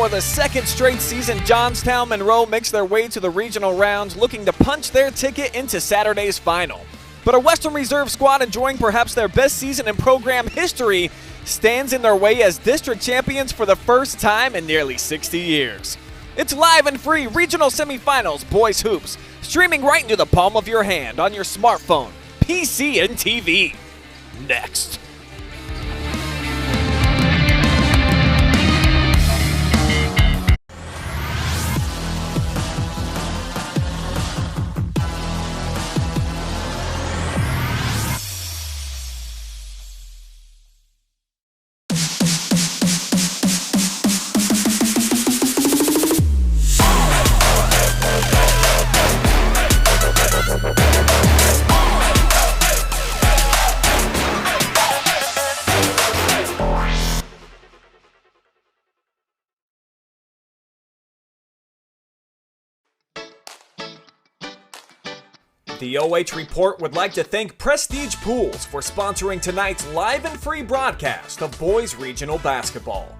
For the second straight season, Johnstown-Monroe makes their way to the regional rounds, looking to punch their ticket into Saturday's final. But a Western Reserve squad enjoying perhaps their best season in program history stands in their way as district champions for the first time in nearly 60 years. It's live and free regional semifinals boys hoops, streaming right into the palm of your hand on your smartphone, PC, and TV. Next. The OH Report would like to thank Prestige Pools for sponsoring tonight's live and free broadcast of boys regional basketball.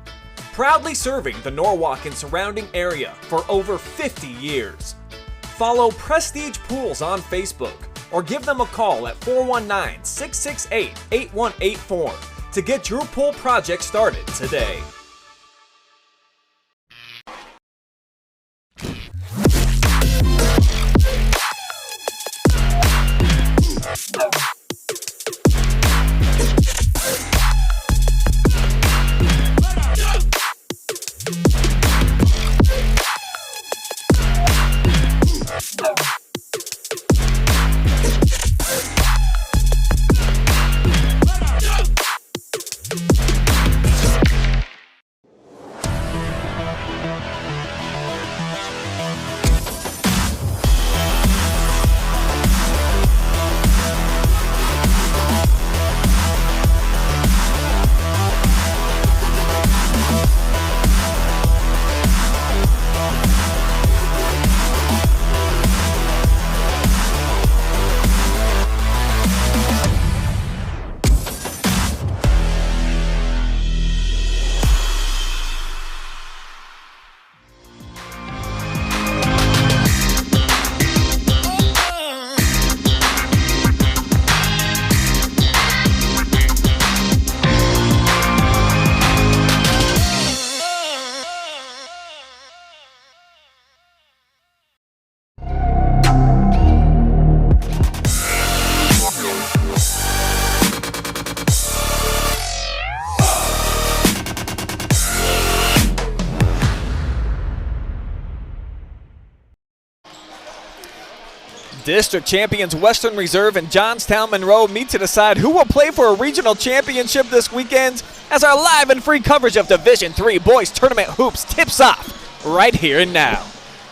Proudly serving the Norwalk and surrounding area for over 50 years. Follow Prestige Pools on Facebook or give them a call at 419-668-8184 to get your pool project started today. District champions Western Reserve and Johnstown-Monroe meet to decide who will play for a regional championship this weekend as our live and free coverage of Division III Boys Tournament Hoops tips off right here and now.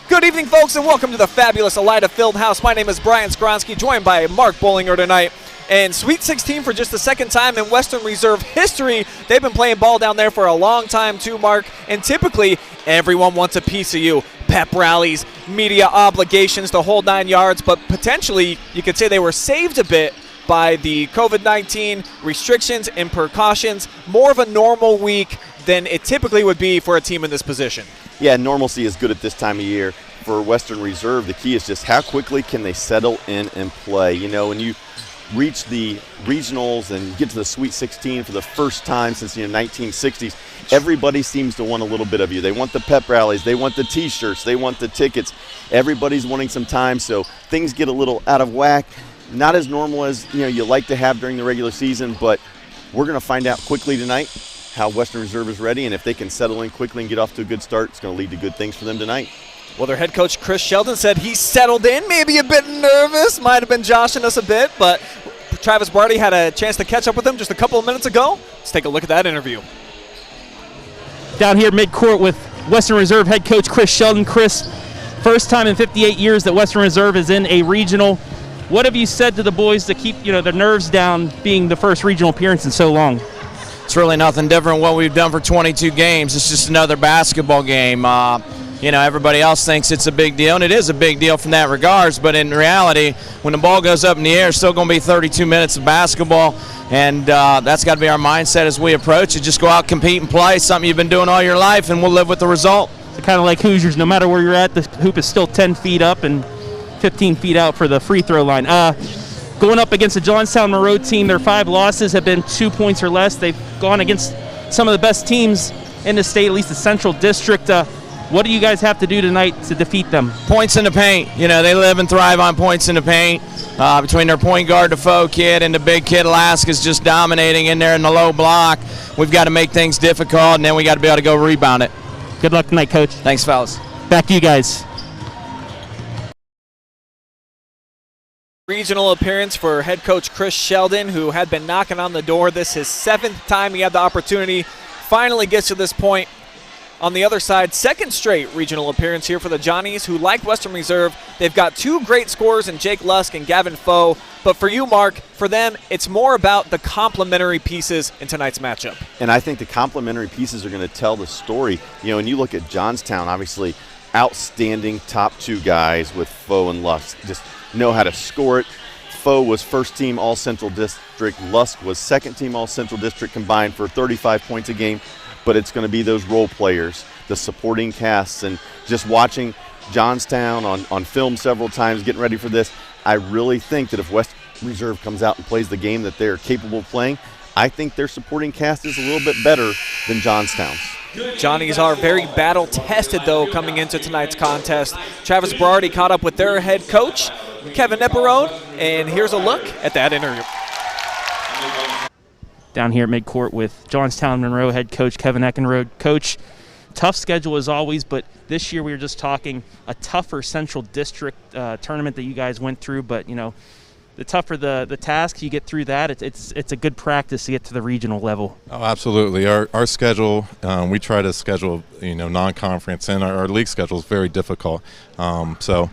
Good evening, folks, and welcome to the fabulous Elida Fieldhouse. My name is Brian Skronsky, joined by Mark Bollinger tonight. And Sweet 16 for just the second time in Western Reserve history. They've been playing ball down there for a long time too, Mark, and typically everyone wants a piece of you. Pep rallies, media obligations, the whole 9 yards, but potentially you could say they were saved a bit by the COVID-19 restrictions and precautions. More of a normal week than it typically would be for a team in this position. Yeah, normalcy is good at this time of year. For Western Reserve, the key is just how quickly can they settle in and play. You know, when you reach the regionals and get to the Sweet 16 for the first time since the 1960s, everybody seems to want a little bit of you. They want the pep rallies, they want the t-shirts, they want the tickets. Everybody's wanting some time, so things get a little out of whack. Not as normal as you like to have during the regular season, but we're going to find out quickly tonight how Western Reserve is ready, and if they can settle in quickly and get off to a good start, it's going to lead to good things for them tonight. Well, their head coach, Chris Sheldon, said he settled in, maybe a bit nervous, might have been joshing us a bit, but Travis Barty had a chance to catch up with him just a couple of minutes ago. Let's take a look at that interview. Down here midcourt with Western Reserve head coach Chris Sheldon. Chris, first time in 58 years that Western Reserve is in a regional. What have you said to the boys to keep their nerves down, being the first regional appearance in so long? It's really nothing different than what we've done for 22 games. It's just another basketball game. everybody else thinks it's a big deal, and it is a big deal from that regards, but in reality, when the ball goes up in the air, it's still going to be 32 minutes of basketball, and that's got to be our mindset as we approach it. Just go out, compete, and play, something you've been doing all your life, and we'll live with the result. It's kind of like Hoosiers, no matter where you're at, the hoop is still 10 feet up and 15 feet out for the free throw line. Going up against the Johnstown-Monroe team, their 5 losses have been 2 points or less. They've gone against some of the best teams in the state, at least the Central District. What do you guys have to do tonight to defeat them? Points in the paint. They live and thrive on points in the paint. Between their point guard, Defoe kid, and the big kid, Alaska's just dominating in there in the low block. We've got to make things difficult, and then we got to be able to go rebound it. Good luck tonight, Coach. Thanks, fellas. Back to you guys. Regional appearance for head coach Chris Sheldon, who had been knocking on the door. This is his 7th time he had the opportunity. Finally gets to this point. On the other side, 2nd straight regional appearance here for the Johnnies, who, like Western Reserve, they've got 2 great scorers in Jake Lusk and Gavin Foe. But for you, Mark, for them, it's more about the complementary pieces in tonight's matchup. And I think the complementary pieces are going to tell the story. And you look at Johnstown, obviously outstanding top 2 guys with Foe and Lusk. Just know how to score it. Foe was 1st team All-Central District. Lusk was 2nd team All-Central District combined for 35 points a game. But it's going to be those role players, the supporting casts, and just watching Johnstown on film several times, getting ready for this. I really think that if West Reserve comes out and plays the game that they're capable of playing, I think their supporting cast is a little bit better than Johnstown's. Johnnies are very battle-tested, though, coming into tonight's contest. Travis Berardi caught up with their head coach, Kevin Epperode, and here's a look at that interview. Down here at midcourt with Johnstown-Monroe head coach Kevin Eckenrode. Coach, tough schedule as always, but this year we were just talking a tougher Central District tournament that you guys went through, but, the tougher the task you get through that, it's a good practice to get to the regional level. Oh, absolutely. Our schedule, we try to schedule non-conference, and our league schedule is very difficult. So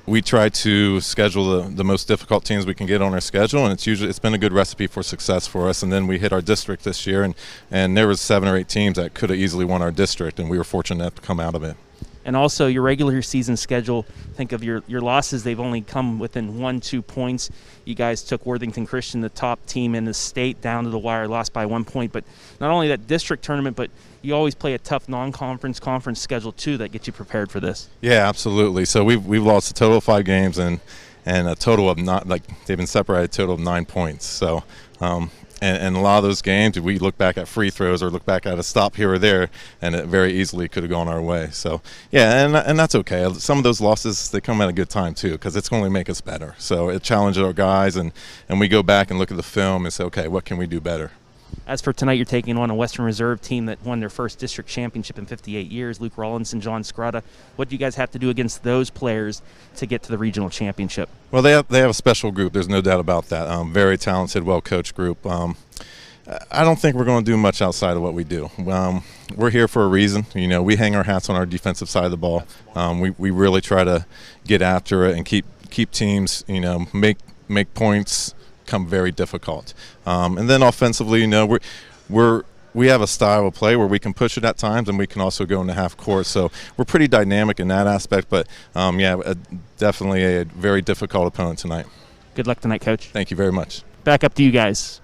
we try to schedule the most difficult teams we can get on our schedule, and it's been a good recipe for success for us. And then we hit our district this year, and there was 7 or 8 teams that could have easily won our district, and we were fortunate to come out of it. And also your regular season schedule, think of your losses, they've only come within 1-2 points. You guys took Worthington Christian, the top team in the state, down to the wire, lost by 1 point. But not only that district tournament, but you always play a tough non-conference conference schedule too that gets you prepared for this. Yeah, absolutely. So we've lost a total of 5 games and a total of they've been separated a total of 9 points. So and a lot of those games, we look back at free throws or look back at a stop here or there, and it very easily could have gone our way. So, yeah, and that's okay. Some of those losses, they come at a good time, too, because it's going to make us better. So it challenges our guys, and we go back and look at the film and say, okay, what can we do better? As for tonight, you're taking on a Western Reserve team that won their first district championship in 58 years, Luke Rollins and John Scrata. What do you guys have to do against those players to get to the regional championship? Well, they have a special group. There's no doubt about that. Very talented, well-coached group. I don't think we're going to do much outside of what we do. We're here for a reason. We hang our hats on our defensive side of the ball. We really try to get after it and keep teams, make points come very difficult. And then offensively, we have a style of play where we can push it at times, and we can also go into half court. So we're pretty dynamic in that aspect. But definitely a very difficult opponent tonight. Good luck tonight, Coach. Thank you very much. Back up to you guys.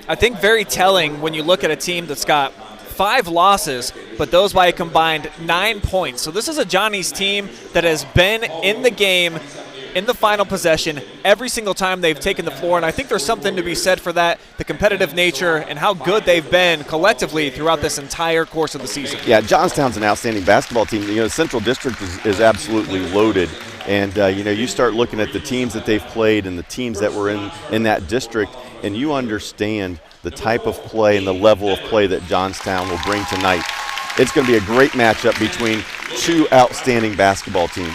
I think very telling when you look at a team that's got 5 losses, but those by a combined 9 points. So this is a Johnny's team that has been in the game in the final possession every single time they've taken the floor, and I think there's something to be said for that, the competitive nature and how good they've been collectively throughout this entire course of the season. Yeah, Johnstown's an outstanding basketball team. Central District is absolutely loaded, and you start looking at the teams that they've played and the teams that were in that district, and you understand the type of play and the level of play that Johnstown will bring tonight. It's going to be a great matchup between 2 outstanding basketball teams.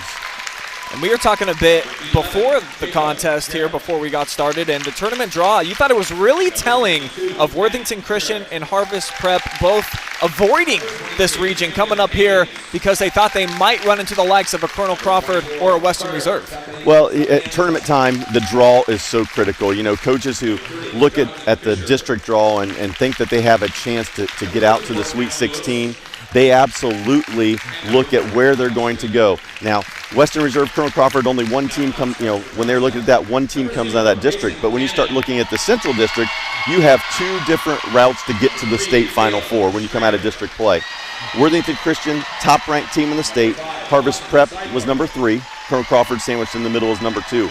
And we were talking a bit before the contest here, before we got started, and the tournament draw, you thought it was really telling of Worthington Christian and Harvest Prep both avoiding this region coming up here because they thought they might run into the likes of a Colonel Crawford or a Western Reserve. Well, at tournament time, the draw is so critical. You know, coaches who look at the district draw and think that they have a chance to get out to the Sweet 16, they absolutely look at where they're going to go. Now, Western Reserve, Colonel Crawford, only one team when they're looking at that, one team comes out of that district. But when you start looking at the Central District, you have two different routes to get to the state Final Four when you come out of district play. Worthington Christian, top-ranked team in the state. Harvest Prep was number 3. Colonel Crawford sandwiched in the middle is number 2.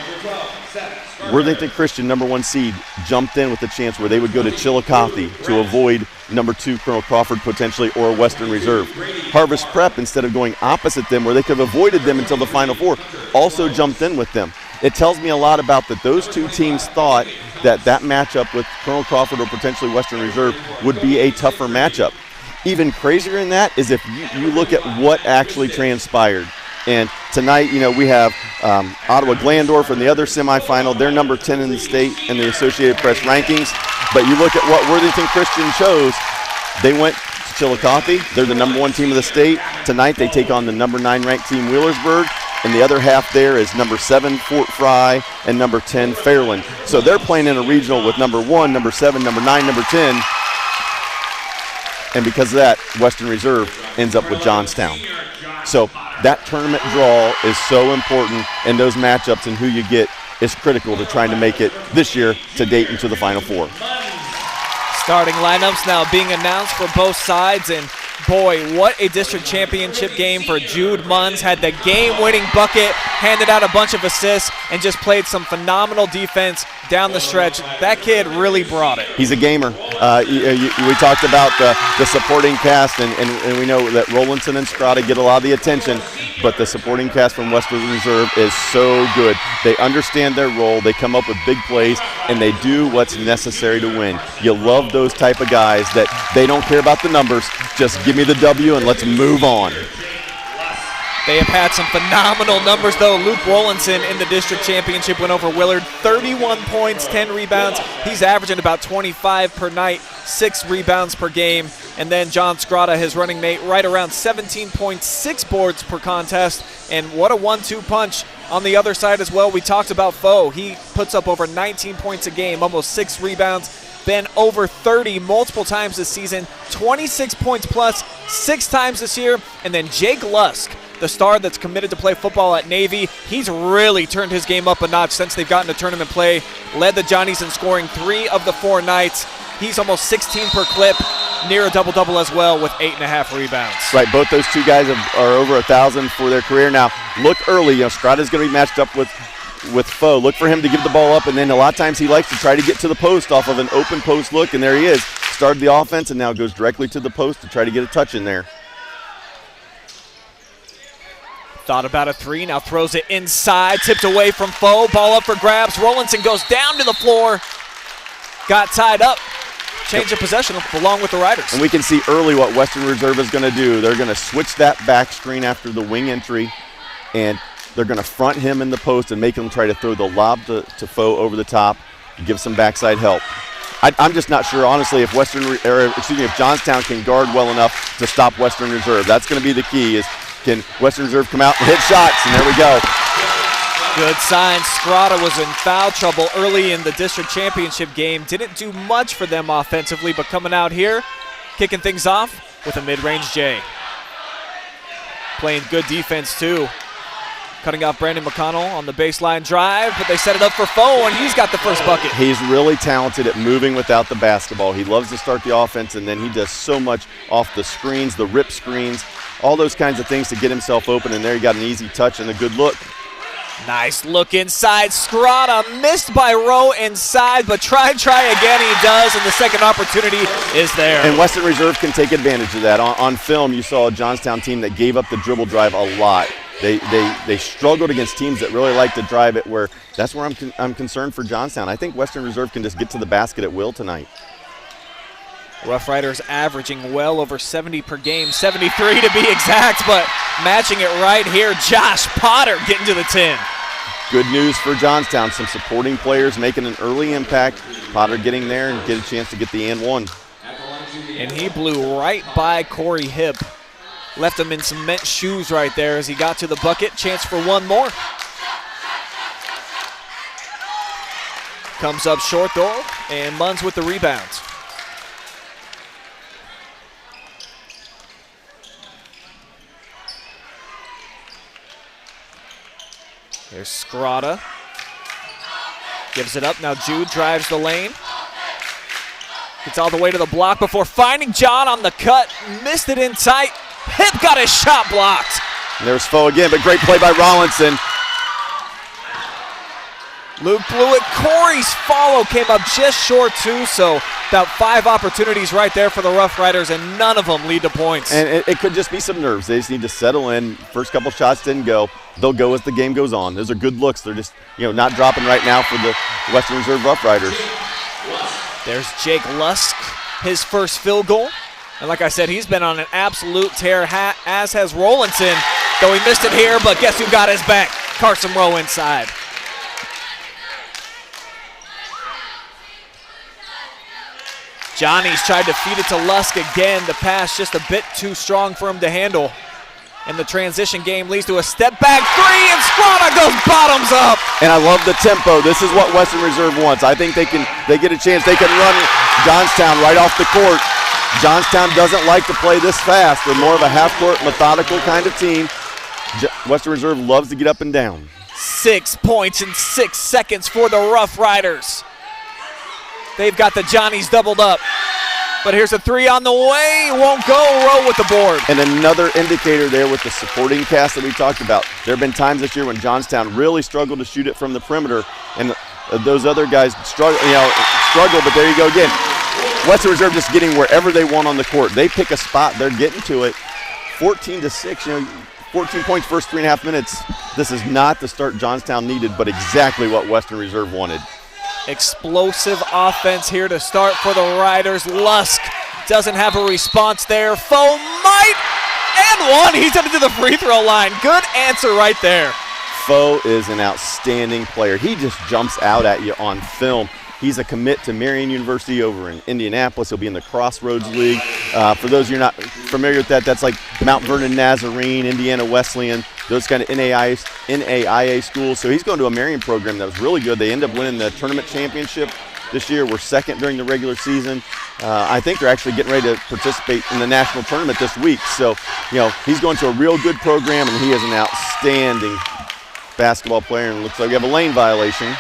Worthington Christian, number 1 seed, jumped in with a chance where they would go to Chillicothe to avoid number 2 Colonel Crawford potentially or Western Reserve. Harvest Prep, instead of going opposite them where they could have avoided them until the Final Four, also jumped in with them. It tells me a lot about that those two teams thought that matchup with Colonel Crawford or potentially Western Reserve would be a tougher matchup. Even crazier than that is if you look at what actually transpired. And tonight, we have Ottawa Glandorf in the other semifinal. They're number 10 in the state in the Associated Press rankings. But you look at what Worthington Christian chose. They went to Chillicothe. They're the number 1 team of the state. Tonight, they take on the number 9 ranked team, Wheelersburg. And the other half there is number 7, Fort Fry, and number 10, Fairland. So they're playing in a regional with number 1, number 7, number 9, number 10. And because of that, Western Reserve ends up with Johnstown. So that tournament draw is so important, and those matchups and who you get is critical to trying to make it this year to Dayton to the Final Four. Starting lineups now being announced for both sides, and boy, what a district championship game for Jude Munns. Had the game-winning bucket, handed out a bunch of assists, and just played some phenomenal defense down the stretch. That kid really brought it. He's a gamer. We talked about the supporting cast, and we know that Rowlandson and Strata get a lot of the attention, but the supporting cast from Western Reserve is so good. They understand their role, they come up with big plays, and they do what's necessary to win. You love those type of guys that they don't care about the numbers, just give me the W and let's move on. They have had some phenomenal numbers, though. Luke Rowlandson in the district championship went over Willard. 31 points, 10 rebounds. He's averaging about 25 per night, 6 rebounds per game. And then John Scrata, his running mate, right around 17.6 boards per contest. And what a 1-2 punch on the other side as well. We talked about Foe. He puts up over 19 points a game, almost 6 rebounds. Been over 30 multiple times this season, 26 points plus 6 times this year. And then Jake Lusk, the star that's committed to play football at Navy, he's really turned his game up a notch since they've gotten to tournament play. Led the Johnnies in scoring 3 of the 4 nights. He's almost 16 per clip, near a double-double as well with 8.5 rebounds. Right, both those two guys are over 1,000 for their career. Now, look early. Strata's going to be matched up with Foe. Look for him to give the ball up, and then a lot of times he likes to try to get to the post off of an open post look, and there he is. Started the offense and now goes directly to the post to try to get a touch in there. Thought about a 3, now throws it inside, tipped away from Foe, ball up for grabs. Rowlandson goes down to the floor, got tied up. Change of possession along with the Riders. And we can see early what Western Reserve is going to do. They're going to switch that back screen after the wing entry, and they're going to front him in the post and make him try to throw the lob to Foe over the top, give some backside help. I'm just not sure, honestly, if if Johnstown can guard well enough to stop Western Reserve. That's going to be the key, is can Western Reserve come out and hit shots, and there we go. Good sign. Scrata was in foul trouble early in the district championship game. Didn't do much for them offensively, but coming out here, kicking things off with a mid-range J. Playing good defense, too. Cutting off Brandon McConnell on the baseline drive, but they set it up for Foe, and he's got the first bucket. He's really talented at moving without the basketball. He loves to start the offense, and then he does so much off the screens, the rip screens, all those kinds of things to get himself open, and there he got an easy touch and a good look. Nice look inside. Scrata missed by Rowe inside, but try again. He does, and the second opportunity is there. And Western Reserve can take advantage of that. On film, you saw a Johnstown team that gave up the dribble drive a lot. They struggled against teams that really like to drive it, where that's where I'm concerned for Johnstown. I think Western Reserve can just get to the basket at will tonight. Rough Riders averaging well over 70 per game, 73 to be exact, but matching it right here. Josh Potter getting to the 10. Good news for Johnstown. Some supporting players making an early impact. Potter getting there and get a chance to get the and one. And he blew right by Corey Hipp. Left him in cement shoes right there as he got to the bucket. Chance for one more. Comes up short though, and Munns with the rebound. Here's Scrata. Gives it up. Now Jude drives the lane. Gets all the way to the block before finding John on the cut. Missed it in tight. Hipp got his shot blocked. And there's Foe again, but great play by Rollinson. Luke blew it. Corey's follow came up just short too, so about 5 opportunities right there for the Rough Riders, and none of them lead to points. And it could just be some nerves. They just need to settle in. First couple shots didn't go. They'll go as the game goes on. Those are good looks. They're just, not dropping right now for the Western Reserve Rough Riders. There's Jake Lusk, his first field goal. And like I said, he's been on an absolute tear, as has Rollinson, though he missed it here, but guess who got his back? Carson Rowe inside. Johnny's tried to feed it to Lusk again. The pass just a bit too strong for him to handle. And the transition game leads to a step back three, and Scrata goes bottoms up. And I love the tempo. This is what Western Reserve wants. I think they get a chance. They can run Johnstown right off the court. Johnstown doesn't like to play this fast. They're more of a half-court, methodical kind of team. Western Reserve loves to get up and down. 6 points in 6 seconds for the Rough Riders. They've got the Johnnies doubled up. But here's a three on the way. Won't go. Rowe with the board. And another indicator there with the supporting cast that we talked about. There have been times this year when Johnstown really struggled to shoot it from the perimeter, and those other guys struggle, but there you go again. Western Reserve just getting wherever they want on the court. They pick a spot. They're getting to it. 14-6, 14 points first 3.5 minutes. This is not the start Johnstown needed, but exactly what Western Reserve wanted. Explosive offense here to start for the Riders. Lusk doesn't have a response there. Foe might, and one. He's headed to the free throw line. Good answer right there. Foe is an outstanding player. He just jumps out at you on film. He's a commit to Marian University over in Indianapolis. He'll be in the Crossroads League. For those of you who are not familiar with that, that's like Mount Vernon Nazarene, Indiana Wesleyan, those kind of NAIA schools. So he's going to a Marian program that was really good. They end up winning the tournament championship this year. We're second during the regular season. I think they're actually getting ready to participate in the national tournament this week. So, he's going to a real good program, and he is an outstanding basketball player. And it looks like we have a lane violation.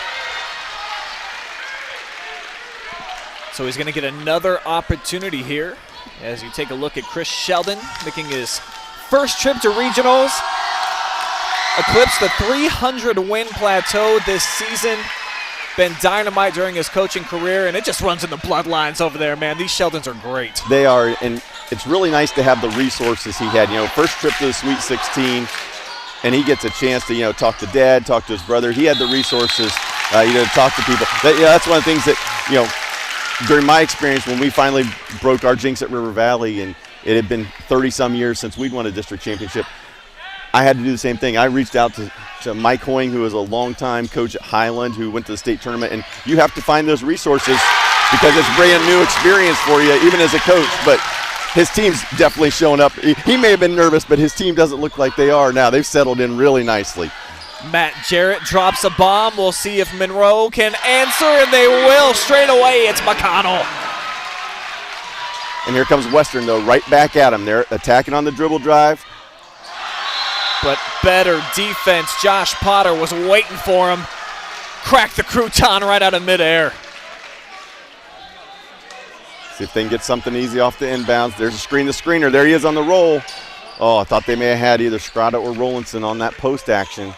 So he's going to get another opportunity here as you take a look at Chris Sheldon making his first trip to regionals. Eclipsed the 300-win plateau this season. Been dynamite during his coaching career, and it just runs in the bloodlines over there, man. These Sheldons are great. They are, and it's really nice to have the resources he had. First trip to the Sweet 16, and he gets a chance to, talk to Dad, talk to his brother. He had the resources, to talk to people. That's one of the things that, during my experience, when we finally broke our jinx at River Valley, and it had been 30-some years since we'd won a district championship, I had to do the same thing. I reached out to Mike Hoying, who was a longtime coach at Highland, who went to the state tournament, and you have to find those resources because it's a brand new experience for you, even as a coach. But his team's definitely showing up. He may have been nervous, but his team doesn't look like they are now. They've settled in really nicely. Matt Jarrett drops a bomb. We'll see if Monroe can answer, and they will straight away. It's McConnell. And here comes Western, though, right back at him. They're attacking on the dribble drive. But better defense. Josh Potter was waiting for him. Cracked the crouton right out of midair. See if they can get something easy off the inbounds. There's a screen, the screener. There he is on the roll. Oh, I thought they may have had either Scrata or Rollinson on that post action.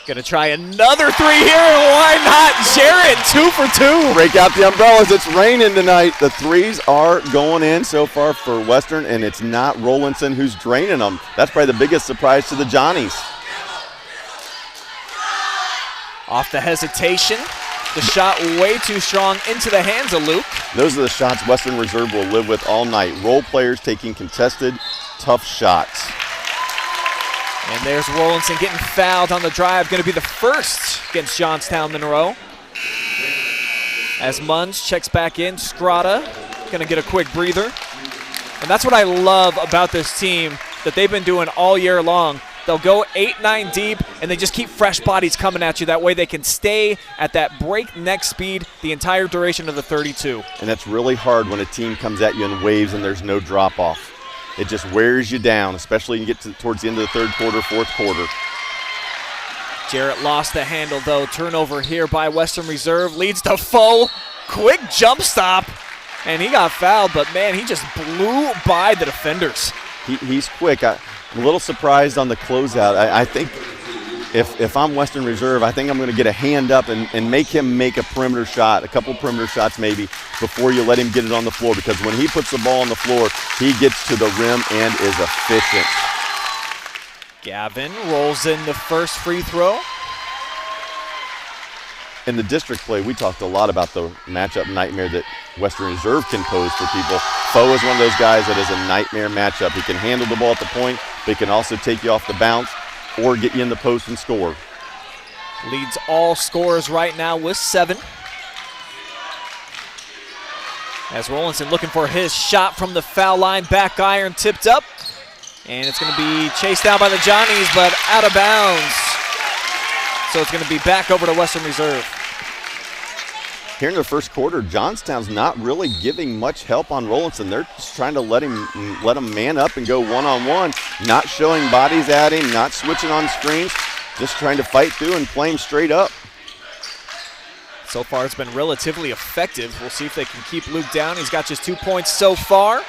Gonna try another three here, and why not? Jarrett, 2 for 2. Break out the umbrellas. It's raining tonight. The threes are going in so far for Western, and it's not Rollinson who's draining them. That's probably the biggest surprise to the Johnnies. Off the hesitation. The shot way too strong into the hands of Luke. Those are the shots Western Reserve will live with all night. Role players taking contested, tough shots. And there's Rollinson getting fouled on the drive. Going to be the first against Johnstown-Monroe. As Munns checks back in, Scrata going to get a quick breather. And that's what I love about this team that they've been doing all year long. They'll go 8-9 deep, and they just keep fresh bodies coming at you. That way they can stay at that breakneck speed the entire duration of the 32. And that's really hard when a team comes at you in waves and there's no drop-off. It just wears you down, especially when you get towards the end of the third quarter, fourth quarter. Jarrett lost the handle, though. Turnover here by Western Reserve. Leads to Foe. Quick jump stop. And he got fouled, but, man, he just blew by the defenders. He's quick. I'm a little surprised on the closeout. I think if I'm Western Reserve, I think I'm going to get a hand up and make him make a perimeter shot, a couple perimeter shots maybe, before you let him get it on the floor. Because when he puts the ball on the floor, he gets to the rim and is efficient. Gavin rolls in the first free throw. In the district play, we talked a lot about the matchup nightmare that Western Reserve can pose for people. Foe is one of those guys that is a nightmare matchup. He can handle the ball at the point, but he can also take you off the bounce or get you in the post and score. Leads all scorers right now with 7. As Rollinson looking for his shot from the foul line, back iron tipped up. And it's going to be chased down by the Johnnies, but out of bounds. So it's going to be back over to Western Reserve. Here in the first quarter, Johnstown's not really giving much help on Rollinson. They're just trying to let him man up and go one-on-one, not showing bodies at him, not switching on screens, just trying to fight through and play him straight up. So far, it's been relatively effective. We'll see if they can keep Luke down. He's got just 2 points so far.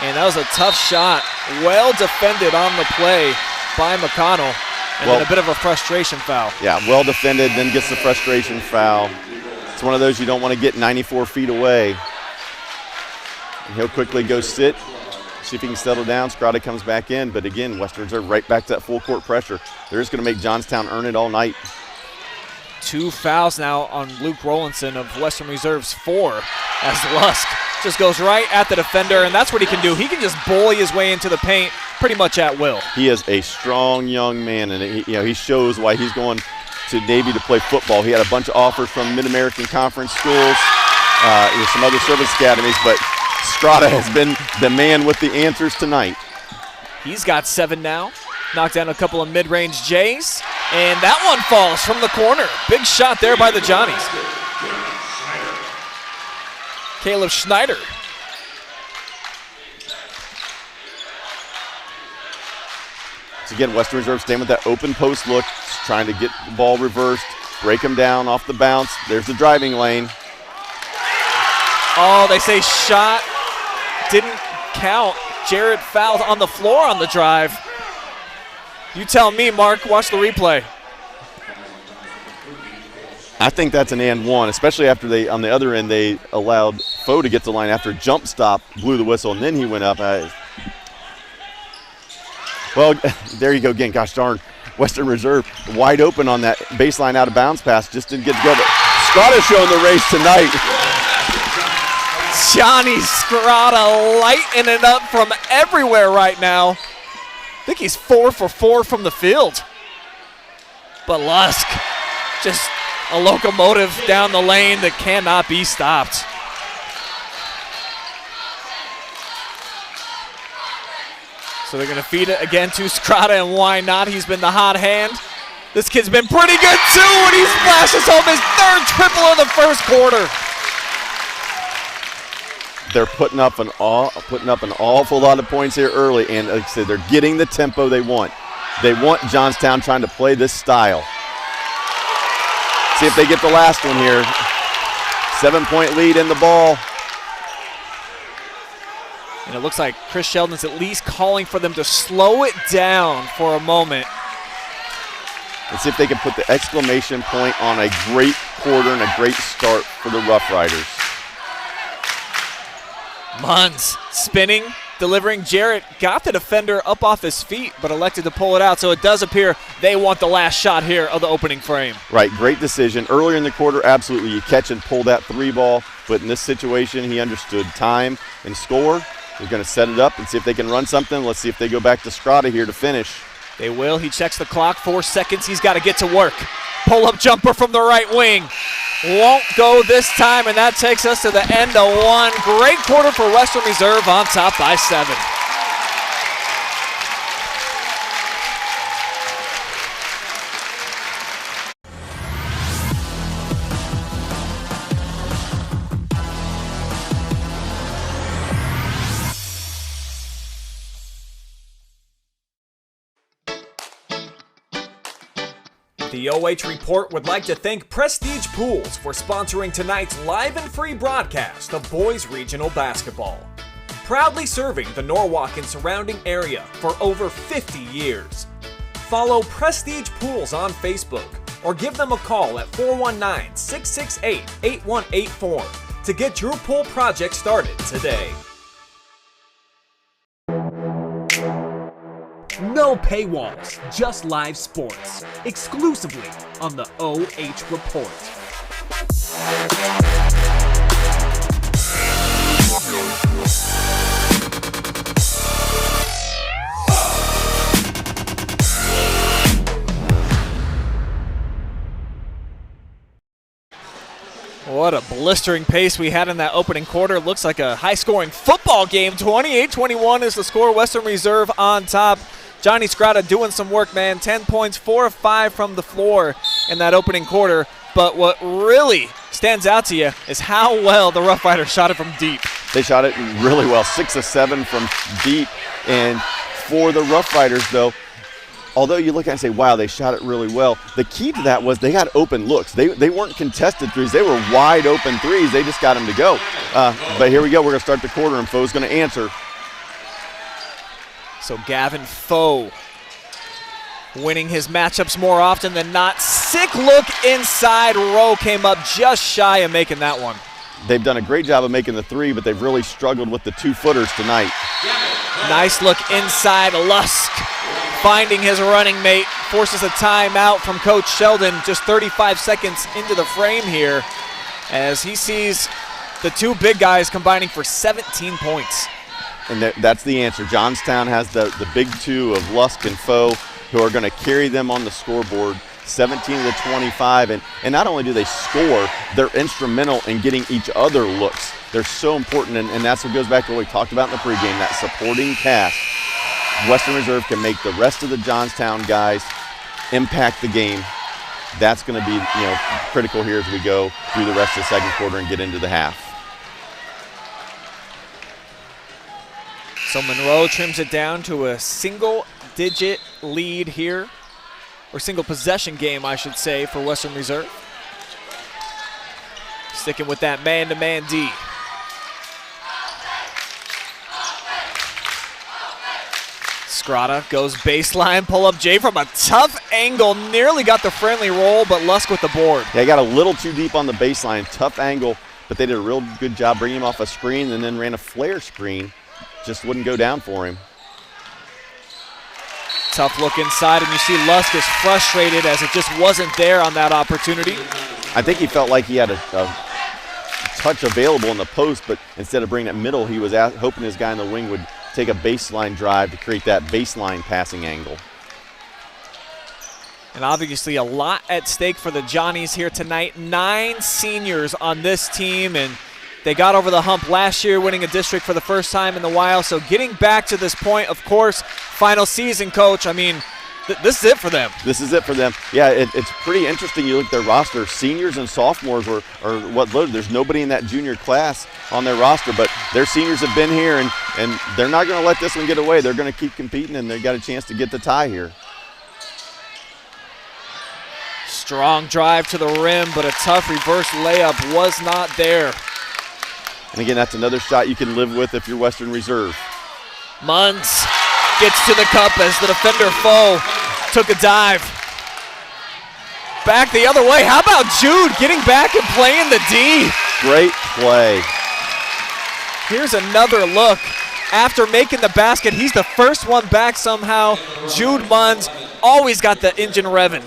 And that was a tough shot. Well defended on the play by McConnell. And then a bit of a frustration foul. Yeah, well defended, then gets the frustration foul. It's one of those you don't want to get 94 feet away. And he'll quickly go sit, see if he can settle down. Scrata comes back in, but again, Western Reserve right back to that full court pressure. They're just going to make Johnstown earn it all night. 2 fouls now on Luke Rollinson of Western Reserve's 4 as Lusk just goes right at the defender, and that's what he can do. He can just bully his way into the paint pretty much at will. He is a strong young man, and he shows why he's going to Navy to play football. He had a bunch of offers from Mid-American Conference schools, some other service academies, but Scrata has been the man with the answers tonight. He's got 7 now. Knocked down a couple of mid-range J's, and that one falls from the corner. Big shot there by the Johnnies. Caleb Schneider. So again, Western Reserve staying with that open post look, trying to get the ball reversed, break him down off the bounce. There's the driving lane. Oh, they say shot didn't count. Jarrett fouled on the floor on the drive. You tell me, Mark. Watch the replay. I think that's an and one, especially after on the other end, they allowed Foe to get to the line after a jump stop, blew the whistle, and then he went up. Well, there you go again. Gosh darn, Western Reserve wide open on that baseline out of bounds pass. Just didn't get to go. But Scrata showing the race tonight. Johnny Scrata lighting it up from everywhere right now. I think he's 4 for 4 from the field. But Lusk, just a locomotive down the lane that cannot be stopped. So they're going to feed it again to Scrata, and why not? He's been the hot hand. This kid's been pretty good too, and he splashes home his 3rd triple of the first quarter. They're putting up an awful lot of points here early, and like I said, they're getting the tempo they want. They want Johnstown trying to play this style. See if they get the last one here. 7-point lead in the ball. And it looks like Chris Sheldon's at least calling for them to slow it down for a moment. Let's see if they can put the exclamation point on a great quarter and a great start for the Rough Riders. Munns spinning, delivering. Jarrett got the defender up off his feet, but elected to pull it out. So it does appear they want the last shot here of the opening frame. Right, great decision. Earlier in the quarter, absolutely, you catch and pull that 3 ball. But in this situation, he understood time and score. He's going to set it up and see if they can run something. Let's see if they go back to Scrata here to finish. They will. He checks the clock. 4 seconds. He's got to get to work. Pull-up jumper from the right wing. Won't go this time, and that takes us to the end of one. Great quarter for Western Reserve, on top by 7. The OH Report would like to thank Prestige Pools for sponsoring tonight's live and free broadcast of Boys Regional Basketball. Proudly serving the Norwalk and surrounding area for over 50 years. Follow Prestige Pools on Facebook or give them a call at 419-668-8184 to get your pool project started today. No paywalls, just live sports, exclusively on the OH Report. What a blistering pace we had in that opening quarter. Looks like a high-scoring football game. 28-21 is the score. Western Reserve on top. Johnny Scrata doing some work, man. 10 points, 4 of 5 from the floor in that opening quarter. But what really stands out to you is how well the Rough Riders shot it from deep. They shot it really well, 6 of 7 from deep. And for the Rough Riders, though, although you look at it and say, wow, they shot it really well, the key to that was they got open looks. They weren't contested threes. They were wide open threes. They just got them to go. But here we go. We're going to start the quarter, and Foe's going to answer. So Gavin Foe winning his matchups more often than not. Sick look inside. Rowe came up just shy of making that one. They've done a great job of making the three, but they've really struggled with the 2-footers tonight. Nice look inside. Lusk finding his running mate. Forces a timeout from Coach Sheldon just 35 seconds into the frame here as he sees the two big guys combining for 17 points. And that's the answer. Johnstown has the big two of Lusk and Foe who are going to carry them on the scoreboard, 17-25. And not only do they score, they're instrumental in getting each other looks. They're so important, and that's what goes back to what we talked about in the pregame, that supporting cast. Western Reserve can make the rest of the Johnstown guys impact the game. That's going to be critical here as we go through the rest of the second quarter and get into the half. So Monroe trims it down to a single-digit lead here, or single possession game, I should say, for Western Reserve. Sticking with that man-to-man D. Scrata goes baseline, pull-up J from a tough angle. Nearly got the friendly roll, but Lusk with the board. Yeah, got a little too deep on the baseline. Tough angle, but they did a real good job bringing him off a screen and then ran a flare screen. Just wouldn't go down for him. Tough look inside, and you see Lusk is frustrated as it just wasn't there on that opportunity. I think he felt like he had a touch available in the post, but instead of bringing it middle, he was hoping his guy in the wing would take a baseline drive to create that baseline passing angle. And obviously a lot at stake for the Johnnies here tonight. 9 seniors on this team, and they got over the hump last year, winning a district for the first time in a while. So getting back to this point, of course, final season, Coach. I mean, this is it for them. This is it for them. Yeah, it's pretty interesting. You look at their roster. Seniors and sophomores are what loaded. There's nobody in that junior class on their roster, but their seniors have been here, and they're not going to let this one get away. They're going to keep competing, and they've got a chance to get the tie here. Strong drive to the rim, but a tough reverse layup was not there. And again, that's another shot you can live with if you're Western Reserve. Munns gets to the cup as the defender Foe took a dive. Back the other way. How about Jude getting back and playing the D? Great play. Here's another look. After making the basket, he's the first one back somehow. Jude Munns always got the engine revving.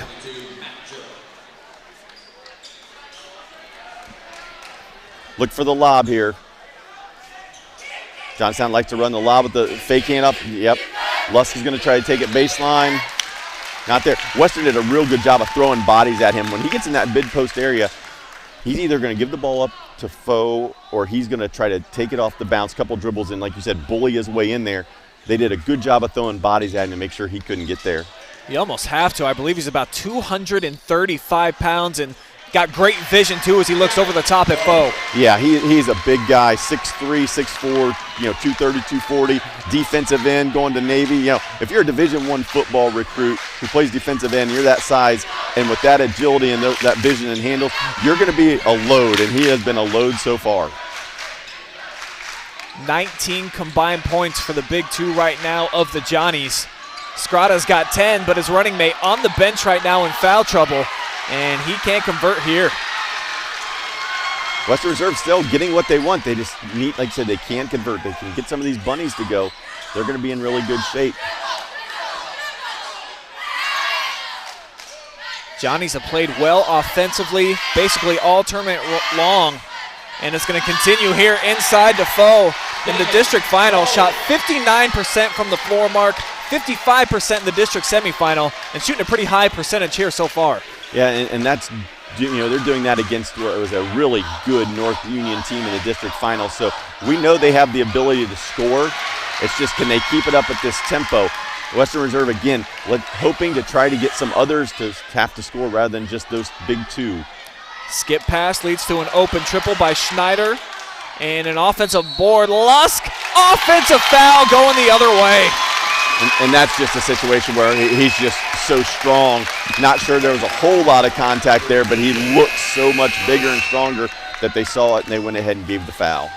Look for the lob here. Johnstown likes to run the lob with the fake hand up. Yep. Lusk is going to try to take it baseline. Not there. Western did a real good job of throwing bodies at him. When he gets in that mid-post area, he's either going to give the ball up to Foe or he's going to try to take it off the bounce, couple dribbles, and like you said, bully his way in there. They did a good job of throwing bodies at him to make sure he couldn't get there. You almost have to. I believe he's about 235 pounds and got great vision, too, as he looks over the top at Foe. Yeah, he's a big guy, 6'3", 6'4", 230, 240, defensive end going to Navy. If you're a Division I football recruit who plays defensive end, you're that size, and with that agility and that vision and handles, you're going to be a load, and he has been a load so far. 19 combined points for the big two right now of the Johnnies. Scrata's got 10, but his running mate on the bench right now in foul trouble, and he can't convert here. Western Reserve still getting what they want. They just need, like I said, they can convert. They can get some of these bunnies to go. They're going to be in really good shape. Johnnies have played well offensively, basically all tournament long, and it's going to continue here inside Defoe in the district final. Shot 59% from the floor mark, 55% in the district semifinal, and shooting a pretty high percentage here so far. Yeah, and that's, they're doing that against what was a really good North Union team in the district final. So we know they have the ability to score. It's just, can they keep it up at this tempo? Western Reserve, again, hoping to try to get some others to have to score rather than just those big two. Skip pass leads to an open triple by Schneider. And an offensive board. Lusk, offensive foul going the other way. And that's just a situation where he's just so strong. Not sure there was a whole lot of contact there, but he looked so much bigger and stronger that they saw it and they went ahead and gave the foul.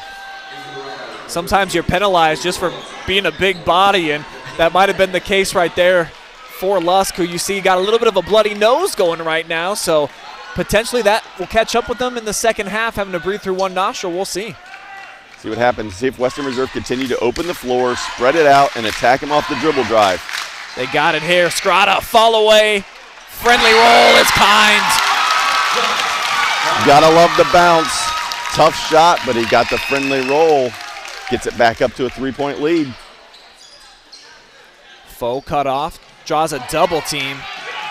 Sometimes you're penalized just for being a big body, and that might have been the case right there for Lusk, who you see got a little bit of a bloody nose going right now. So potentially that will catch up with them in the second half, having to breathe through one nostril. We'll see. See what happens. See if Western Reserve continue to open the floor, spread it out, and attack him off the dribble drive. They got it here. Scrata, fall away. Friendly roll is kind. Gotta love the bounce. Tough shot, but he got the friendly roll. Gets it back up to a 3-point lead. Foe cut off, draws a double team,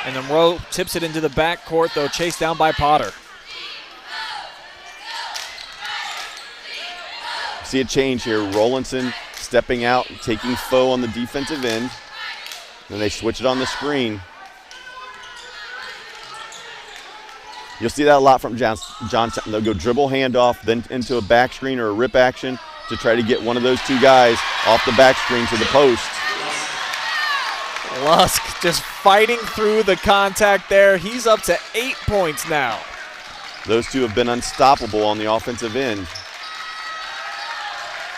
and then Monroe tips it into the backcourt, though chased down by Potter. See a change here. Rollinson stepping out, taking Foe on the defensive end. Then they switch it on the screen. You'll see that a lot from Johnstown. They'll go dribble handoff, then into a back screen or a rip action to try to get one of those two guys off the back screen to the post. Lusk just fighting through the contact there. He's up to 8 points now. Those two have been unstoppable on the offensive end.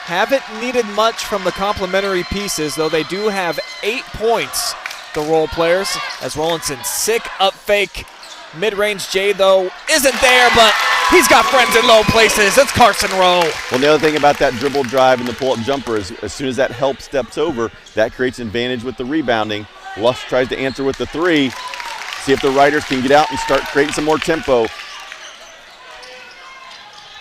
Haven't needed much from the complementary pieces, though they do have 8 points, the role players, as Rollinson sick up fake. Mid-range J, though, isn't there, but he's got friends in low places. It's Carson Rowe. Well, the other thing about that dribble drive and the pull-up jumper is as soon as that help steps over, that creates advantage with the rebounding. Lusk tries to answer with the three. See if the Riders can get out and start creating some more tempo.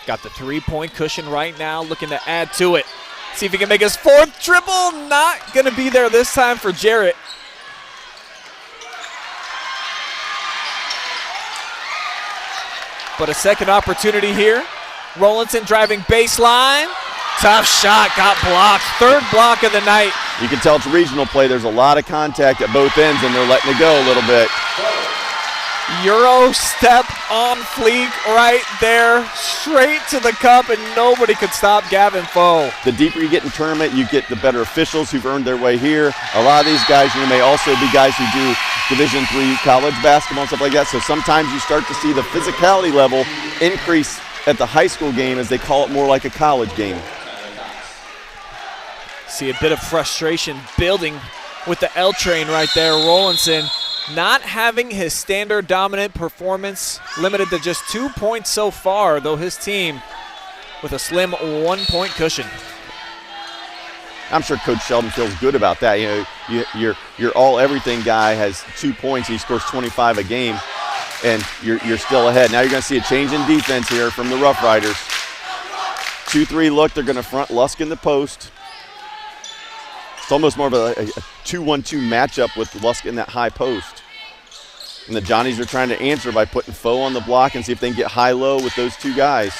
Got the 3-point cushion right now, looking to add to it. See if he can make his fourth triple. Not going to be there this time for Jarrett. But a second opportunity here. Rollinson driving baseline. Tough shot, got blocked. Third block of the night. You can tell it's regional play. There's a lot of contact at both ends, and they're letting it go a little bit. Euro step on fleek right there, straight to the cup, and nobody could stop Gavin Foe. The deeper you get in tournament, you get the better officials who've earned their way here. A lot of these guys, may also be guys who do Division III college basketball and stuff like that. So sometimes you start to see the physicality level increase at the high school game as they call it more like a college game. See a bit of frustration building with the L train right there. Rollinson not having his standard dominant performance, limited to just 2 points so far, though his team with a slim 1-point cushion. I'm sure Coach Sheldon feels good about that. Your all-everything guy has 2 points. He scores 25 a game, and you're still ahead. Now you're going to see a change in defense here from the Rough Riders. 2-3 look. They're going to front Lusk in the post. It's almost more of a 2-1-2 matchup with Lusk in that high post. And the Johnnies are trying to answer by putting Foe on the block and see if they can get high-low with those two guys.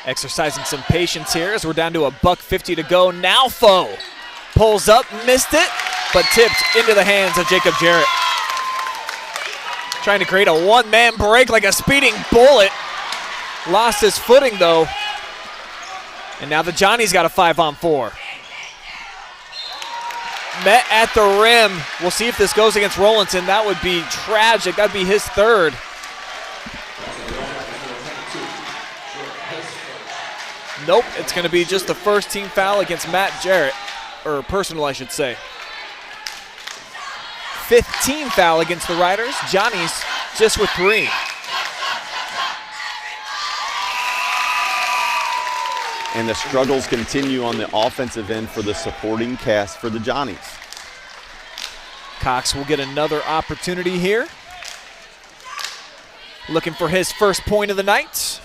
Exercising some patience here as we're down to $1:50 to go. Now Foe pulls up, missed it, but tipped into the hands of Jacob Jarrett. Trying to create a one-man break like a speeding bullet. Lost his footing though. And now the Johnnies got a 5-on-4. Met at the rim. We'll see if this goes against Rollinson. That would be tragic. That'd be his third. Nope, it's going to be just the first team foul against Matt Jarrett, or personal I should say. 5th team foul against the Riders. Johnnies just with 3. And the struggles continue on the offensive end for the supporting cast for the Johnnies. Cox will get another opportunity here. Looking for his first point of the night.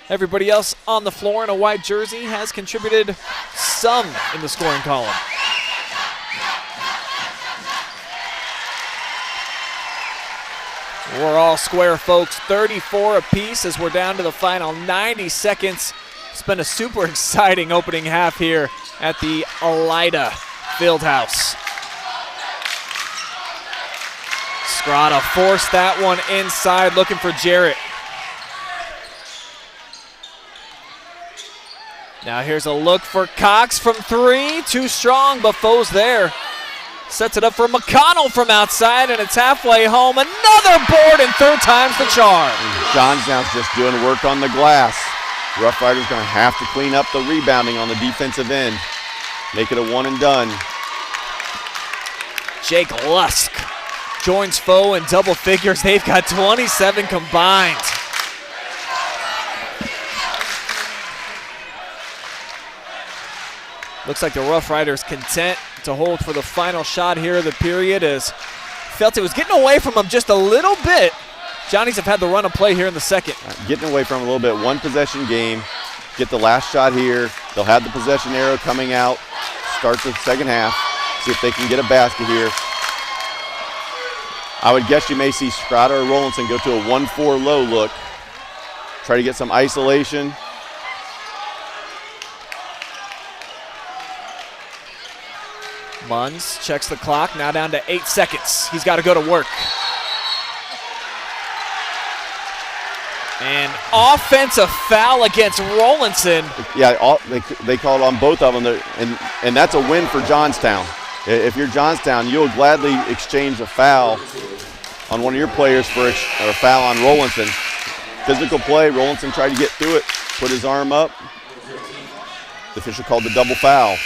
Everybody else on the floor in a white jersey has contributed some in the scoring column. We're all square, folks. 34 apiece as we're down to the final 90 seconds. It's been a super exciting opening half here at the Elida Fieldhouse. Scrata forced that one inside, looking for Jarrett. Now here's a look for Cox from 3. Too strong, but Foe's there. Sets it up for McConnell from outside, and it's halfway home. Another board, and third time's the charm. Johnstown's just doing work on the glass. Rough Riders going to have to clean up the rebounding on the defensive end. Make it a one and done. Jake Lusk joins Foe in double figures. They've got 27 combined. Looks like the Rough Riders content to hold for the final shot here of the period, as felt it was getting away from them just a little bit. Johnnies have had the run of play here in the second. Getting away from a little bit, one possession game. Get the last shot here. They'll have the possession arrow coming out. Start the second half. See if they can get a basket here. I would guess you may see Scrata or Rollinson go to a 1-4 low look. Try to get some isolation. Munns checks the clock, now down to 8 seconds. He's got to go to work. And offensive foul against Rollinson. Yeah, they called on both of them, and that's a win for Johnstown. If you're Johnstown, you'll gladly exchange a foul on one of your players for a foul on Rollinson. Physical play, Rollinson tried to get through it, put his arm up. The official called the double foul.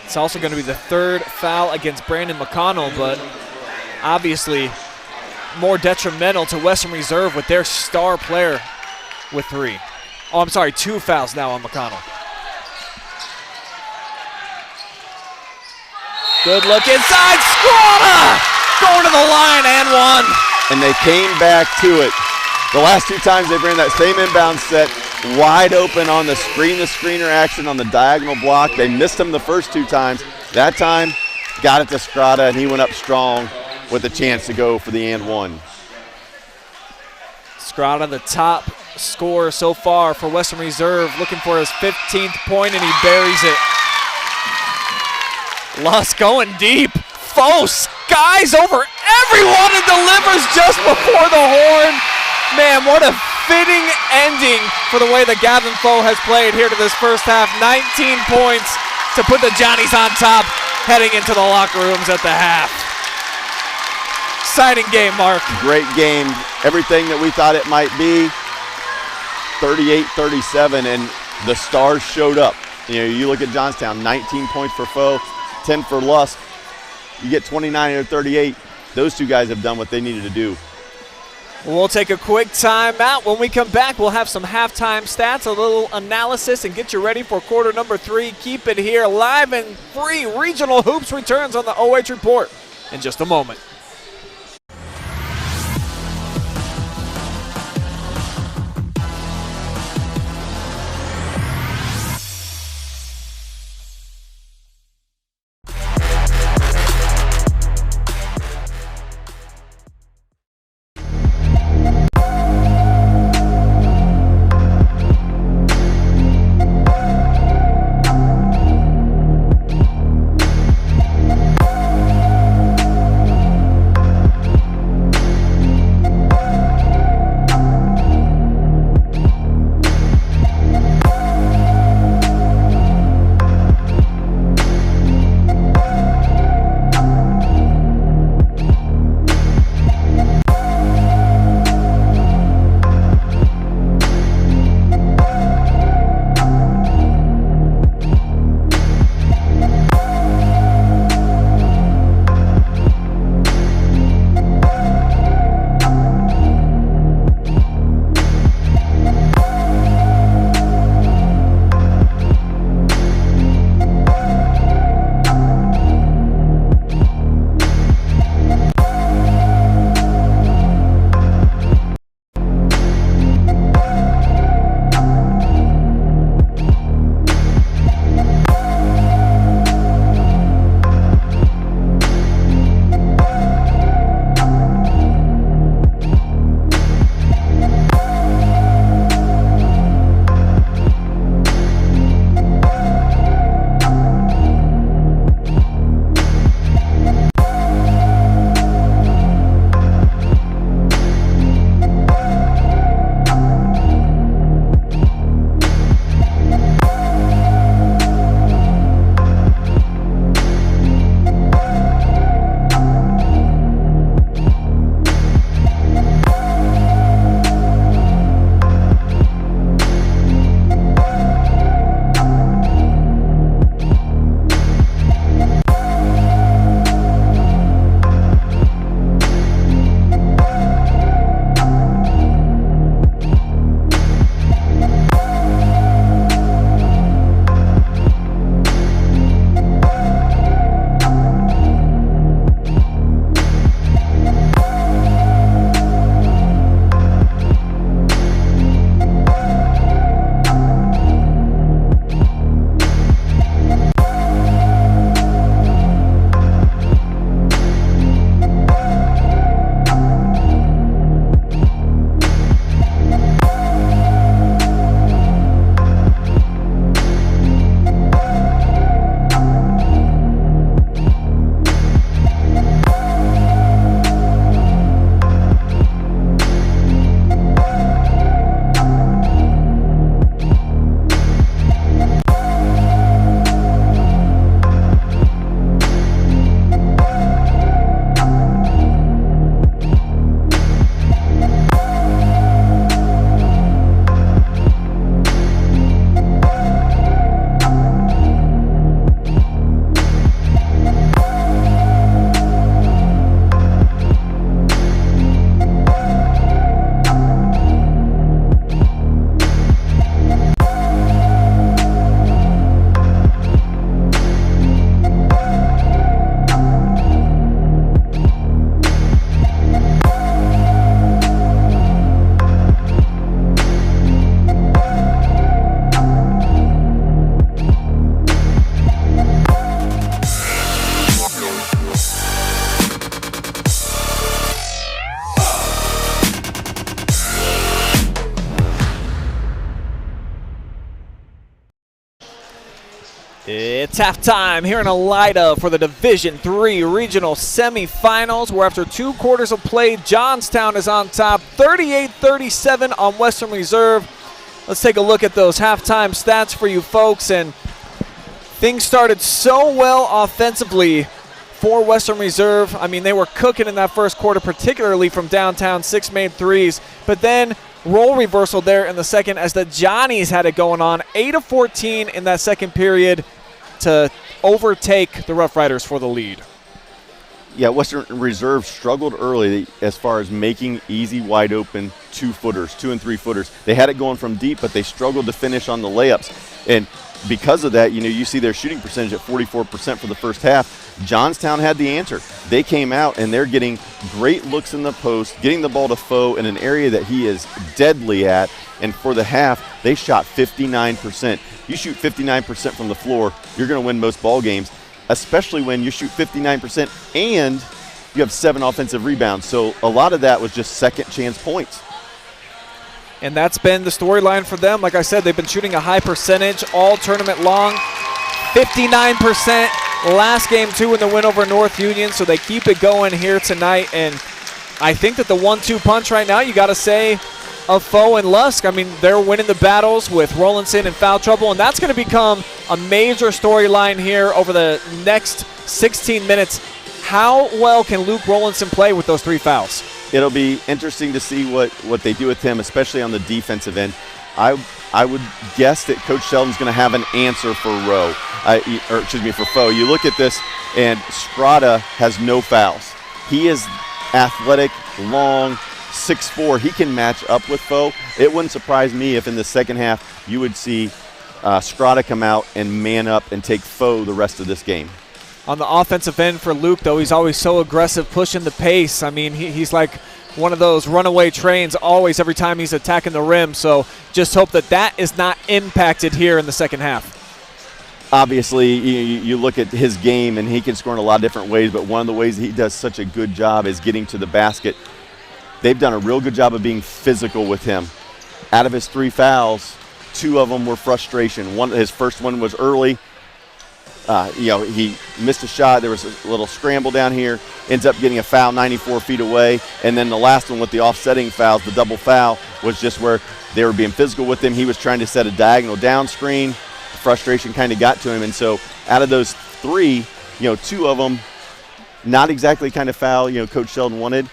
It's also going to be the third foul against Brandon McConnell, but obviously more detrimental to Western Reserve with their star player with 3. Oh, I'm sorry, 2 fouls now on McConnell. Good look inside, Scrata! Going to the line and 1. And they came back to it. The last 2 times they ran that same inbound set, wide open on the screener action on the diagonal block. They missed him the first 2 times. That time, got it to Scrata, and he went up strong with a chance to go for the and 1. Scrata, the top scorer so far for Western Reserve, looking for his 15th point, and he buries it. Lusk going deep. Foe skies over everyone and delivers just before the horn. Man, what a fitting ending for the way that Gavin Foe has played here to this first half. 19 points to put the Johnnies on top heading into the locker rooms at the half. Exciting game, Mark. Great game. Everything that we thought it might be. 38-37, and the stars showed up. You know, you look at Johnstown, 19 points for Foe, 10 for Lusk. You get 29 or 38. Those 2 guys have done what they needed to do. We'll take a quick timeout. When we come back, we'll have some halftime stats, a little analysis, and get you ready for quarter number 3. Keep it here live and free. Regional Hoops returns on the OH Report in just a moment. It's halftime here in Elida for the Division III Regional Semifinals, where after 2 quarters of play, Johnstown is on top, 38-37 on Western Reserve. Let's take a look at those halftime stats for you folks. And things started so well offensively for Western Reserve. I mean, they were cooking in that first quarter, particularly from downtown, 6 made threes. But then role reversal there in the second as the Johnnies had it going on, 8 of 14 in that second period to overtake the Rough Riders for the lead. Yeah, Western Reserve struggled early as far as making easy, wide open 2-footers, 2 and 3-footers. They had it going from deep, but they struggled to finish on the layups. And because of that, you see their shooting percentage at 44% for the first half. Johnstown had the answer. They came out and they're getting great looks in the post, getting the ball to Foe in an area that he is deadly at. And for the half, they shot 59%. You shoot 59% from the floor, you're going to win most ball games, especially when you shoot 59% and you have 7 offensive rebounds. So a lot of that was just second chance points. And that's been the storyline for them. Like I said, they've been shooting a high percentage all tournament long. 59% last game too in the win over North Union, so they keep it going here tonight. And I think that the 1-2 punch right now, you got to say, of Foe and Lusk. I mean, they're winning the battles with Rollinson in foul trouble, and that's going to become a major storyline here over the next 16 minutes. How well can Luke Rollinson play with those 3 fouls? It'll be interesting to see what they do with him, especially on the defensive end. I would guess that Coach Sheldon's going to have an answer for for Foe. You look at this, and Strada has no fouls. He is athletic, long, 6'4". He can match up with Foe. It wouldn't surprise me if in the second half you would see Strada come out and man up and take Foe the rest of this game. On the offensive end for Luke, though, he's always so aggressive, pushing the pace. I mean, he's like one of those runaway trains always every time he's attacking the rim. So just hope that is not impacted here in the second half. Obviously, you look at his game, and he can score in a lot of different ways, but one of the ways he does such a good job is getting to the basket. They've done a real good job of being physical with him. Out of his 3 fouls, 2 of them were frustration. His first one was early. He missed a shot. There was a little scramble down here, ends up getting a foul 94 feet away. And then the last one with the offsetting fouls, the double foul, was just where they were being physical with him. He was trying to set a diagonal down screen. Frustration kind of got to him. And so out of those 3, 2 of them, not exactly kind of foul, Coach Sheldon wanted.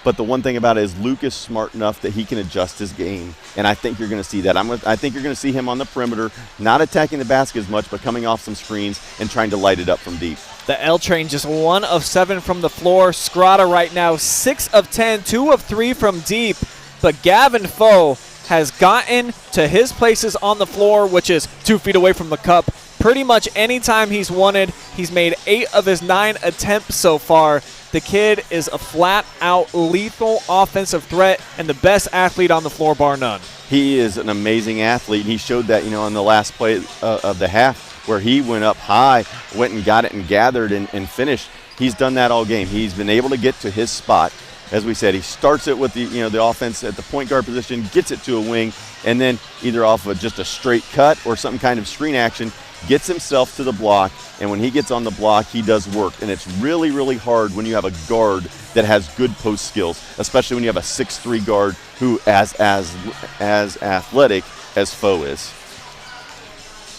But the one thing about it is Luke is smart enough that he can adjust his game, and I think you're going to see that. I think you're going to see him on the perimeter, not attacking the basket as much, but coming off some screens and trying to light it up from deep. The L Train just 1 of 7 from the floor. Scrata right now 6 of 10, 2 of 3 from deep. But Gavin Foe has gotten to his places on the floor, which is 2 feet away from the cup. Pretty much any time he's wanted, he's made 8 of his 9 attempts so far. The kid is a flat-out lethal offensive threat and the best athlete on the floor, bar none. He is an amazing athlete. He showed that, on the last play of the half where he went up high, went and got it and gathered and finished. He's done that all game. He's been able to get to his spot. As we said, he starts it with the offense at the point guard position, gets it to a wing, and then either off of just a straight cut or some kind of screen action, gets himself to the block, and when he gets on the block, he does work. And it's really, really hard when you have a guard that has good post skills, especially when you have a 6'3" guard who as athletic as Foe is.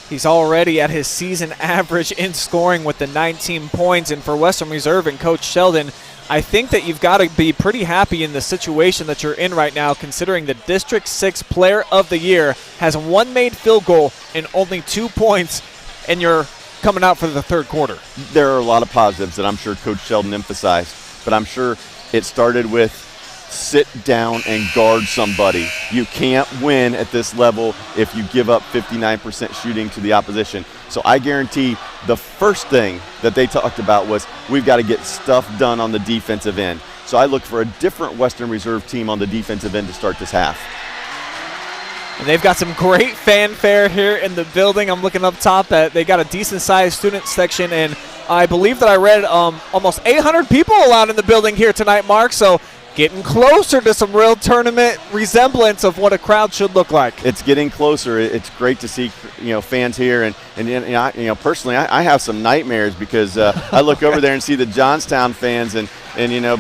He's already at his season average in scoring with the 19 points. And for Western Reserve and Coach Sheldon, I think that you've got to be pretty happy in the situation that you're in right now, considering the District 6 Player of the Year has 1 made field goal and only 2 points, and you're coming out for the third quarter. There are a lot of positives that I'm sure Coach Sheldon emphasized, but I'm sure it started with sit down and guard somebody. You can't win at this level if you give up 59% shooting to the opposition. So I guarantee the first thing that they talked about was we've got to get stuff done on the defensive end. So I look for a different Western Reserve team on the defensive end to start this half. And they've got some great fanfare here in the building. I'm looking up top at they got a decent-sized student section, and I believe that I read almost 800 people allowed in the building here tonight, Mark. So Getting closer to some real tournament resemblance of what a crowd should look like. It's getting closer. It's great to see, fans here, and personally, I have some nightmares because I look over there and see the Johnstown fans, and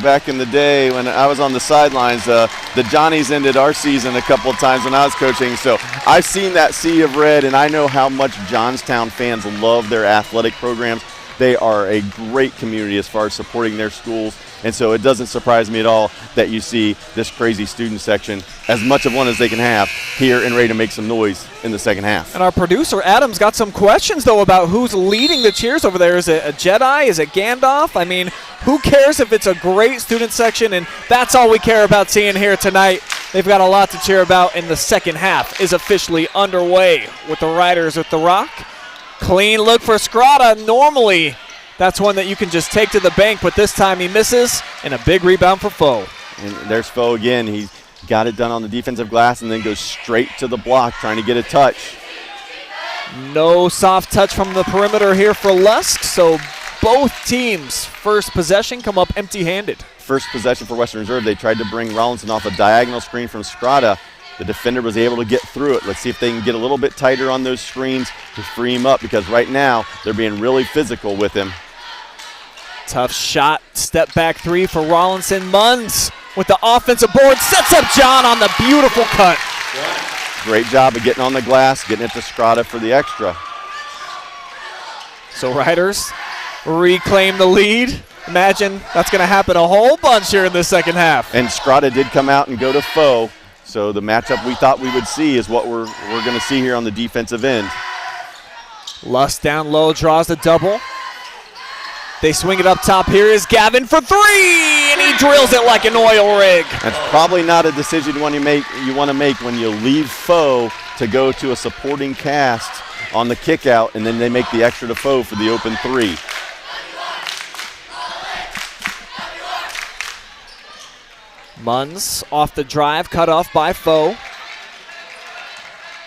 back in the day when I was on the sidelines, the Johnnies ended our season a couple of times when I was coaching. So I've seen that sea of red, and I know how much Johnstown fans love their athletic programs. They are a great community as far as supporting their schools. And so it doesn't surprise me at all that you see this crazy student section, as much of one as they can have, here and ready to make some noise in the second half. And our producer, Adam's got some questions, though, about who's leading the cheers over there. Is it a Jedi? Is it Gandalf? I mean, who cares if it's a great student section? And that's all we care about seeing here tonight. They've got a lot to cheer about, and the second half is officially underway with the Riders with the rock. Clean look for Scrata. Normally, that's one that you can just take to the bank, but this time he misses, and a big rebound for Foe. And there's Foe again. He got it done on the defensive glass and then goes straight to the block, trying to get a touch. No soft touch from the perimeter here for Lusk, so both teams' first possession come up empty-handed. First possession for Western Reserve, they tried to bring Rollinson off a diagonal screen from Scrata. The defender was able to get through it. Let's see if they can get a little bit tighter on those screens to free him up, because right now they're being really physical with him. Tough shot, step back three for Rollinson. Munns with the offensive board, sets up John on the beautiful cut. Great job of getting on the glass, getting it to Scrata for the extra. So Riders reclaim the lead. Imagine that's going to happen a whole bunch here in the second half. And Scrata did come out and go to Foe, so the matchup we thought we would see is what we're going to see here on the defensive end. Lusk down low, draws the double. They swing it up top. Here is Gavin for three, and he drills it like an oil rig. That's probably not a decision you want to make when you leave Foe to go to a supporting cast on the kick out, and then they make the extra to Foe for the open three. Munns off the drive, cut off by Foe.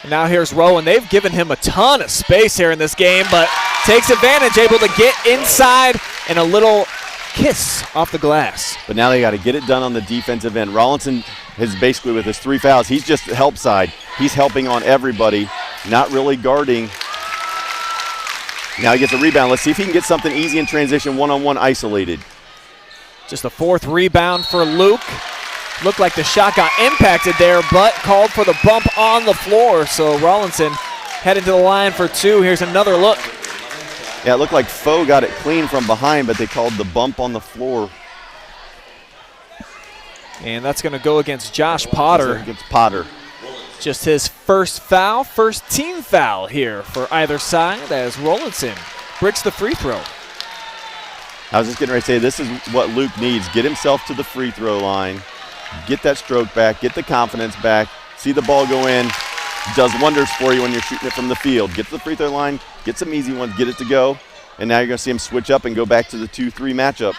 And now here's Rowan. They've given him a ton of space here in this game, but takes advantage, able to get inside, and a little kiss off the glass. But now they got to get it done on the defensive end. Rollinson is basically, with his 3 fouls, he's just the help side. He's helping on everybody, not really guarding. Now he gets a rebound. Let's see if he can get something easy in transition, one-on-one isolated. Just a fourth rebound for Luke. Looked like the shot got impacted there, but called for the bump on the floor. So Rollinson headed to the line for two. Here's another look. Yeah, it looked like Foe got it clean from behind, but they called the bump on the floor. And that's going to go against Josh Potter. Against Potter. Just his first foul, first team foul here for either side as Rollinson bricks the free throw. I was just getting ready to say, this is what Luke needs. Get himself to the free throw line, get that stroke back, get the confidence back, see the ball go in. Does wonders for you when you're shooting it from the field. Get to the free throw line, get some easy ones, get it to go, and now you're going to see him switch up and go back to the 2-3 matchup.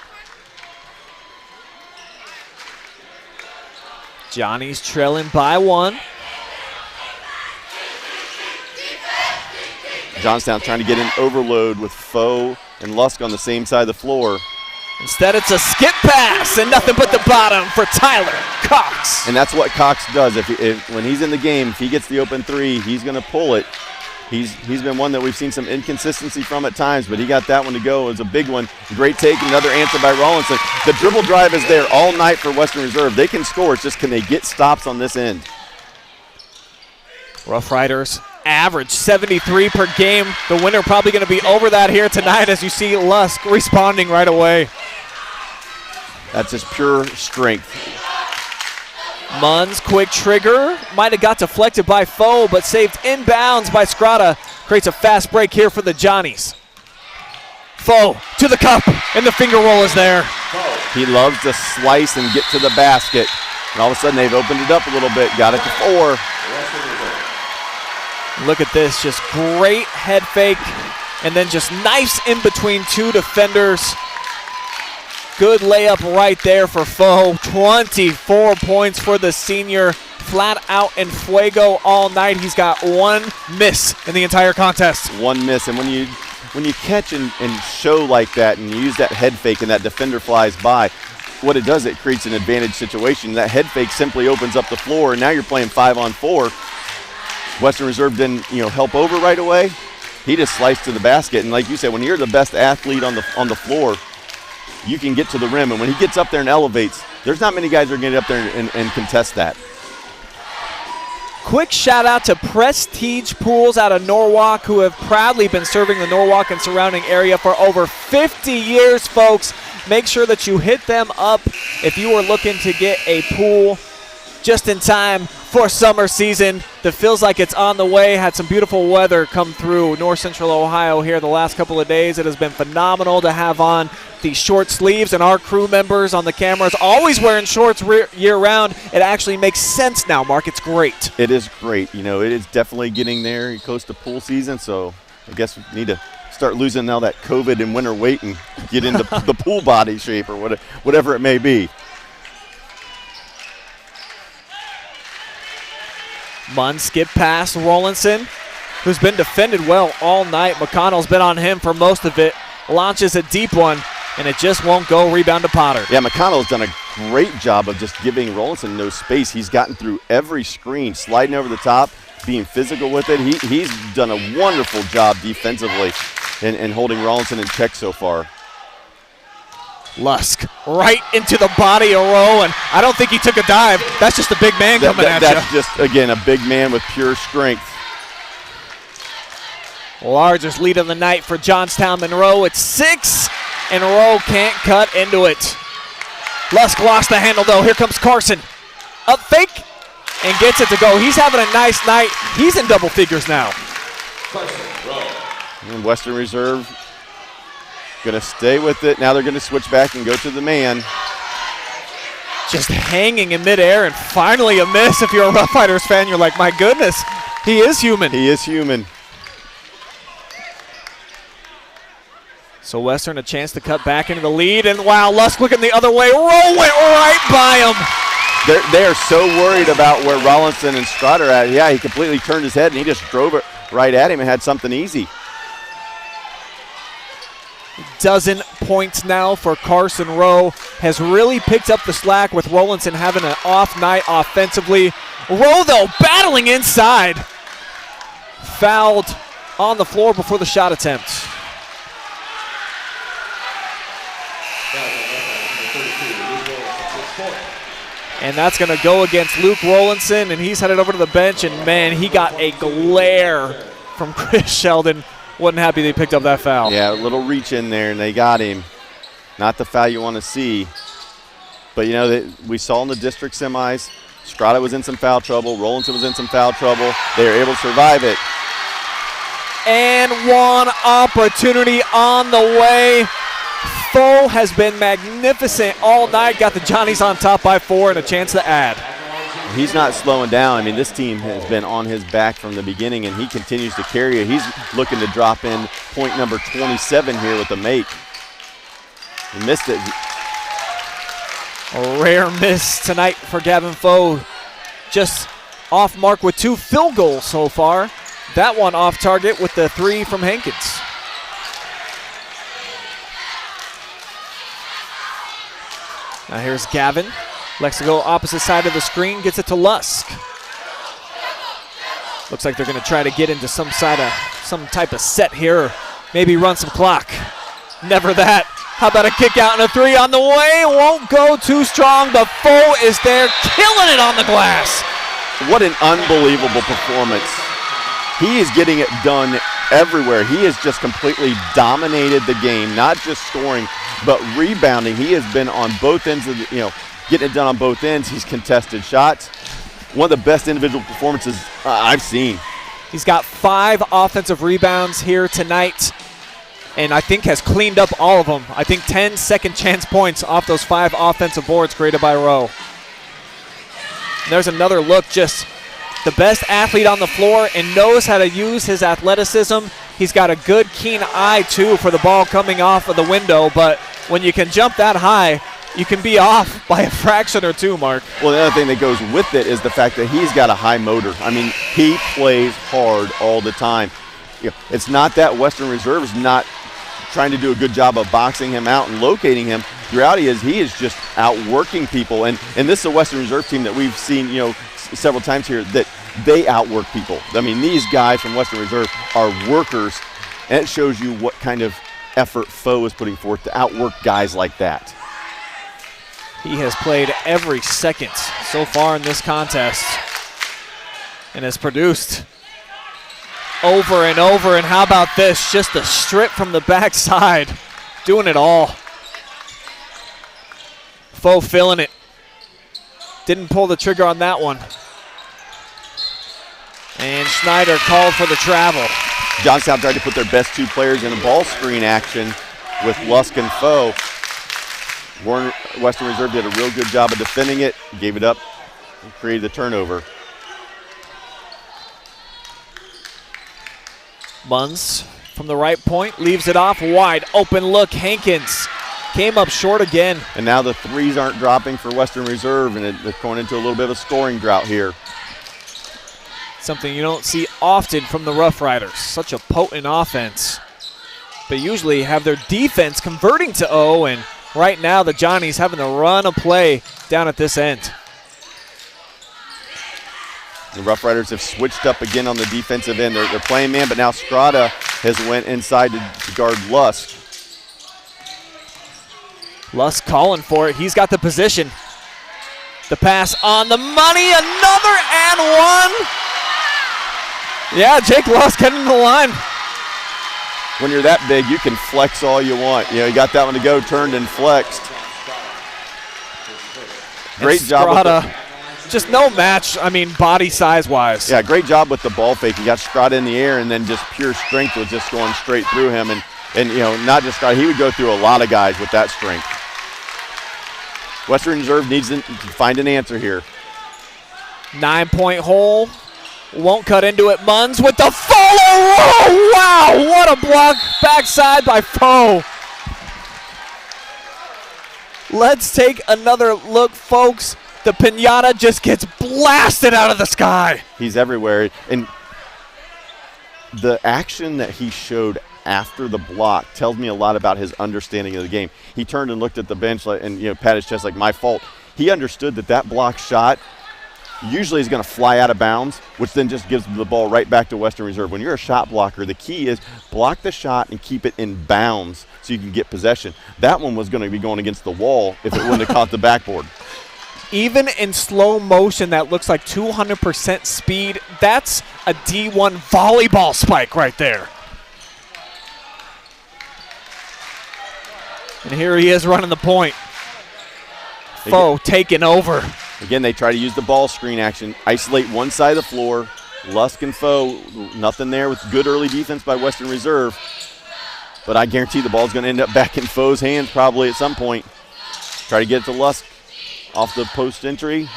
Johnny's trailing by one. Johnstown trying to get an overload with Foe and Lusk on the same side of the floor. Instead, it's a skip pass and nothing but the bottom for Tyler Cox. And that's what Cox does. When he's in the game, if he gets the open three, he's going to pull it. He's been one that we've seen some inconsistency from at times, but he got that one to go. It was a big one. Great take, another answer by Rollinson. The dribble drive is there all night for Western Reserve. They can score. It's just, can they get stops on this end? Rough Riders average 73 per game. The winner probably going to be over that here tonight as you see Lusk responding right away. That's just pure strength. Munns, quick trigger. Might have got deflected by Foe, but saved inbounds by Scrata. Creates a fast break here for the Johnnies. Foe to the cup, and the finger roll is there. He loves to slice and get to the basket. And all of a sudden they've opened it up a little bit. Got it to 4. Look at this, just great head fake, and then just knifes in between two defenders. Good layup right there for Foe. 24 points for the senior. Flat out and fuego all night. He's got one miss in the entire contest. One miss, and when you catch and show like that and you use that head fake and that defender flies by, what it does, it creates an advantage situation. That head fake simply opens up the floor, and now you're playing 5-on-4. Western Reserve didn't, help over right away. He just sliced to the basket, and like you said, when you're the best athlete on the floor, you can get to the rim, and when he gets up there and elevates, there's not many guys that are going to get up there and contest that. Quick shout out to Prestige Pools out of Norwalk, who have proudly been serving the Norwalk and surrounding area for over 50 years, folks. Make sure that you hit them up if you are looking to get a pool just in time for summer season. That feels like it's on the way. Had some beautiful weather come through North Central Ohio here the last couple of days. It has been phenomenal to have on the short sleeves, and our crew members on the cameras always wearing shorts year-round. It actually makes sense now, Mark. It's great. It is great. It is definitely getting there close to pool season, so I guess we need to start losing now that COVID and winter weight and get into the pool body shape or whatever it may be. Munn skip past Rollinson, who's been defended well all night. McConnell's been on him for most of it. Launches a deep one, and it just won't go. Rebound to Potter. Yeah, McConnell's done a great job of just giving Rollinson no space. He's gotten through every screen, sliding over the top, being physical with it. He's done a wonderful job defensively and holding Rollinson in check so far. Lusk right into the body of Rowe, and I don't think he took a dive. That's just a big man coming at you. That's just, again, a big man with pure strength. Largest lead of the night for Johnstown-Monroe. It's 6, and Rowe can't cut into it. Lusk lost the handle, though. Here comes Carson. Up fake, and gets it to go. He's having a nice night. He's in double figures now. And Western Reserve going to stay with it. Now they're going to switch back and go to the man. Just hanging in midair, and finally a miss. If you're a Rough Riders fan, you're like, my goodness, he is human. He is human. So Western a chance to cut back into the lead, and wow, Lusk looking the other way. Rowe went right by him. They are so worried about where Rollinson and Stroud are at. Yeah, he completely turned his head, and he just drove it right at him and had something easy. Dozen points now for Carson Rowe. Has really picked up the slack with Rollinson having an off night offensively. Rowe, though, battling inside. Fouled on the floor before the shot attempt. And that's going to go against Luke Rollinson, and he's headed over to the bench, and man, he got a glare from Chris Sheldon. Wasn't happy they picked up that foul. Yeah, a little reach in there, and they got him. Not the foul you want to see. But, we saw in the district semis, Strada was in some foul trouble. Rollinson was in some foul trouble. They were able to survive it. And one opportunity on the way. Foe has been magnificent all night. Got the Johnnies on top by 4 and a chance to add. He's not slowing down. I mean, this team has been on his back from the beginning, and he continues to carry it. He's looking to drop in point number 27 here with the make. He missed it. A rare miss tonight for Gavin Foe. Just off mark with 2 field goals so far. That one off target with the 3 from Hankins. Now here's Gavin. Likes to go opposite side of the screen, gets it to Lusk. Looks like they're going to try to get into some type of set here, or maybe run some clock. Never that. How about a kick out and a 3 on the way? Won't go too strong, but Foe is there, killing it on the glass. What an unbelievable performance. He is getting it done everywhere. He has just completely dominated the game, not just scoring, but rebounding. He has been on both ends of the, getting it done on both ends. He's contested shots. One of the best individual performances I've seen. He's got 5 offensive rebounds here tonight, and I think has cleaned up all of them. I think 10 second chance points off those 5 offensive boards created by Rowe. There's another look, just the best athlete on the floor and knows how to use his athleticism. He's got a good, keen eye, too, for the ball coming off of the window, but when you can jump that high, you can be off by a fraction or 2, Mark. Well, the other thing that goes with it is the fact that he's got a high motor. I mean, he plays hard all the time. It's not that Western Reserve is not trying to do a good job of boxing him out and locating him. The reality is he is just outworking people, and this is a Western Reserve team that we've seen, several times here, that they outwork people. I mean, these guys from Western Reserve are workers, and it shows you what kind of effort Foe is putting forth to outwork guys like that. He has played every second so far in this contest and has produced over and over. And how about this? Just a strip from the backside, doing it all. Foe feeling it. Didn't pull the trigger on that one. And Schneider called for the travel. Johnstown tried to put their best two players in a ball screen action with Lusk and Foe. Western Reserve did a real good job of defending it, gave it up, and created the turnover. Munns from the right point, leaves it off wide. Open look, Hankins came up short again. And now the threes aren't dropping for Western Reserve, and they're going into a little bit of a scoring drought here. Something you don't see often from the Rough Riders. Such a potent offense. But usually have their defense converting to O, and right now the Johnnies having to run a play down at this end. The Rough Riders have switched up again on the defensive end. They're playing man, but now Strada has went inside to guard Lusk. Lusk calling for it. He's got the position. The pass on the money. Another and one. Yeah, Jake Lusk heading to the line. When you're that big, you can flex all you want. You got that one to go, turned and flexed. Great job with Strada, just no match, body size-wise. Yeah, great job with the ball fake. He got Strada in the air, and then just pure strength was just going straight through him. And not just Strada, he would go through a lot of guys with that strength. Western Reserve needs to find an answer here. 9-point hole. Won't cut into it. Munns with the follow. Whoa, wow, what a block backside by Foe. Let's take another look, folks. The pinata just gets blasted out of the sky. He's everywhere. And the action that he showed after the block tells me a lot about his understanding of the game. He turned and looked at the bench and pat his chest like, my fault. He understood that block shot usually is going to fly out of bounds, which then just gives the ball right back to Western Reserve. When you're a shot blocker, the key is block the shot and keep it in bounds so you can get possession. That one was going to be going against the wall if it wouldn't have caught the backboard. Even in slow motion, that looks like 200% speed. That's a D1 volleyball spike right there. And here he is running the point. Foe taking over. Again, they try to use the ball screen action, isolate one side of the floor. Lusk and Foe, nothing there with good early defense by Western Reserve. But I guarantee the ball's going to end up back in Foe's hands probably at some point. Try to get it to Lusk off the post entry.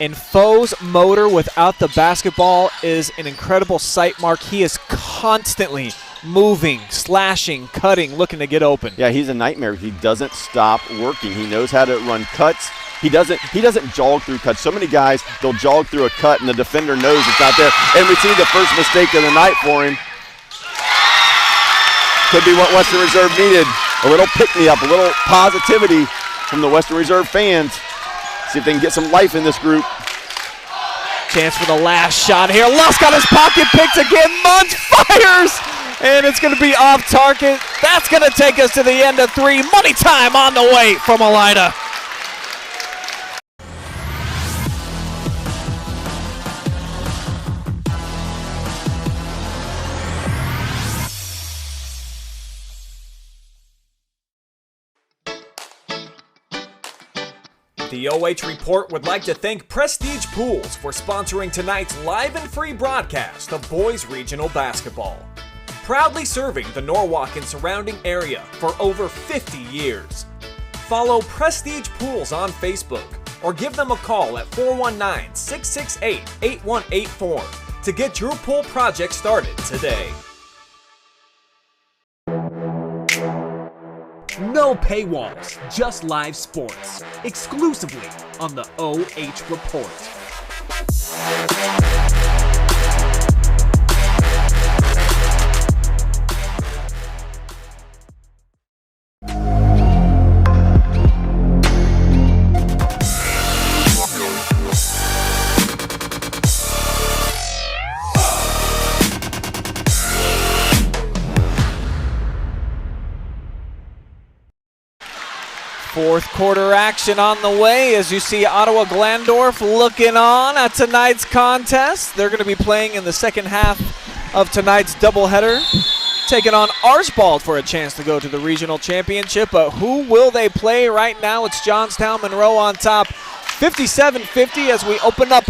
And Foe's motor without the basketball is an incredible sight mark. He is constantly moving, slashing, cutting, looking to get open. Yeah, he's a nightmare. He doesn't stop working. He knows how to run cuts. He doesn't jog through cuts. So many guys, they'll jog through a cut and the defender knows it's not there. And we see the first mistake of the night for him. Could be what Western Reserve needed. A little pick-me-up, a little positivity from the Western Reserve fans. See if they can get some life in this group. Chance for the last shot here. Lusk got his pocket picked again. Munns fires! And it's going to be off target. That's going to take us to the end of 3. Money time on the way from Elida. The OH Report would like to thank Prestige Pools for sponsoring tonight's live and free broadcast of boys regional basketball. Proudly serving the Norwalk and surrounding area for over 50 years. Follow Prestige Pools on Facebook or give them a call at 419-668-8184 to get your pool project started today. No paywalls, just live sports, exclusively on the OH Report. Fourth quarter action on the way as you see Ottawa Glandorf looking on at tonight's contest. They're going to be playing in the second half of tonight's doubleheader, taking on Archbald for a chance to go to the regional championship. But who will they play right now? It's Johnstown-Monroe on top, 57-50 as we open up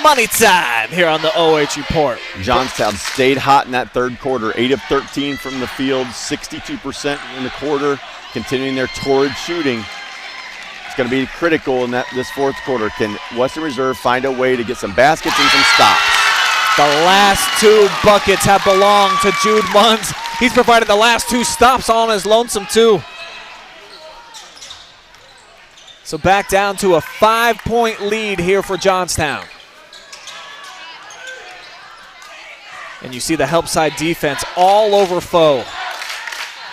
money time here on the OH Report. Johnstown stayed hot in that third quarter, 8 of 13 from the field, 62% in the quarter, continuing their torrid shooting. It's going to be critical in this fourth quarter. Can Western Reserve find a way to get some baskets and some stops? The last two buckets have belonged to Jude Munns. He's provided the last two stops all on his lonesome too. So back down to a 5-point lead here for Johnstown. And you see the help side defense all over Foe.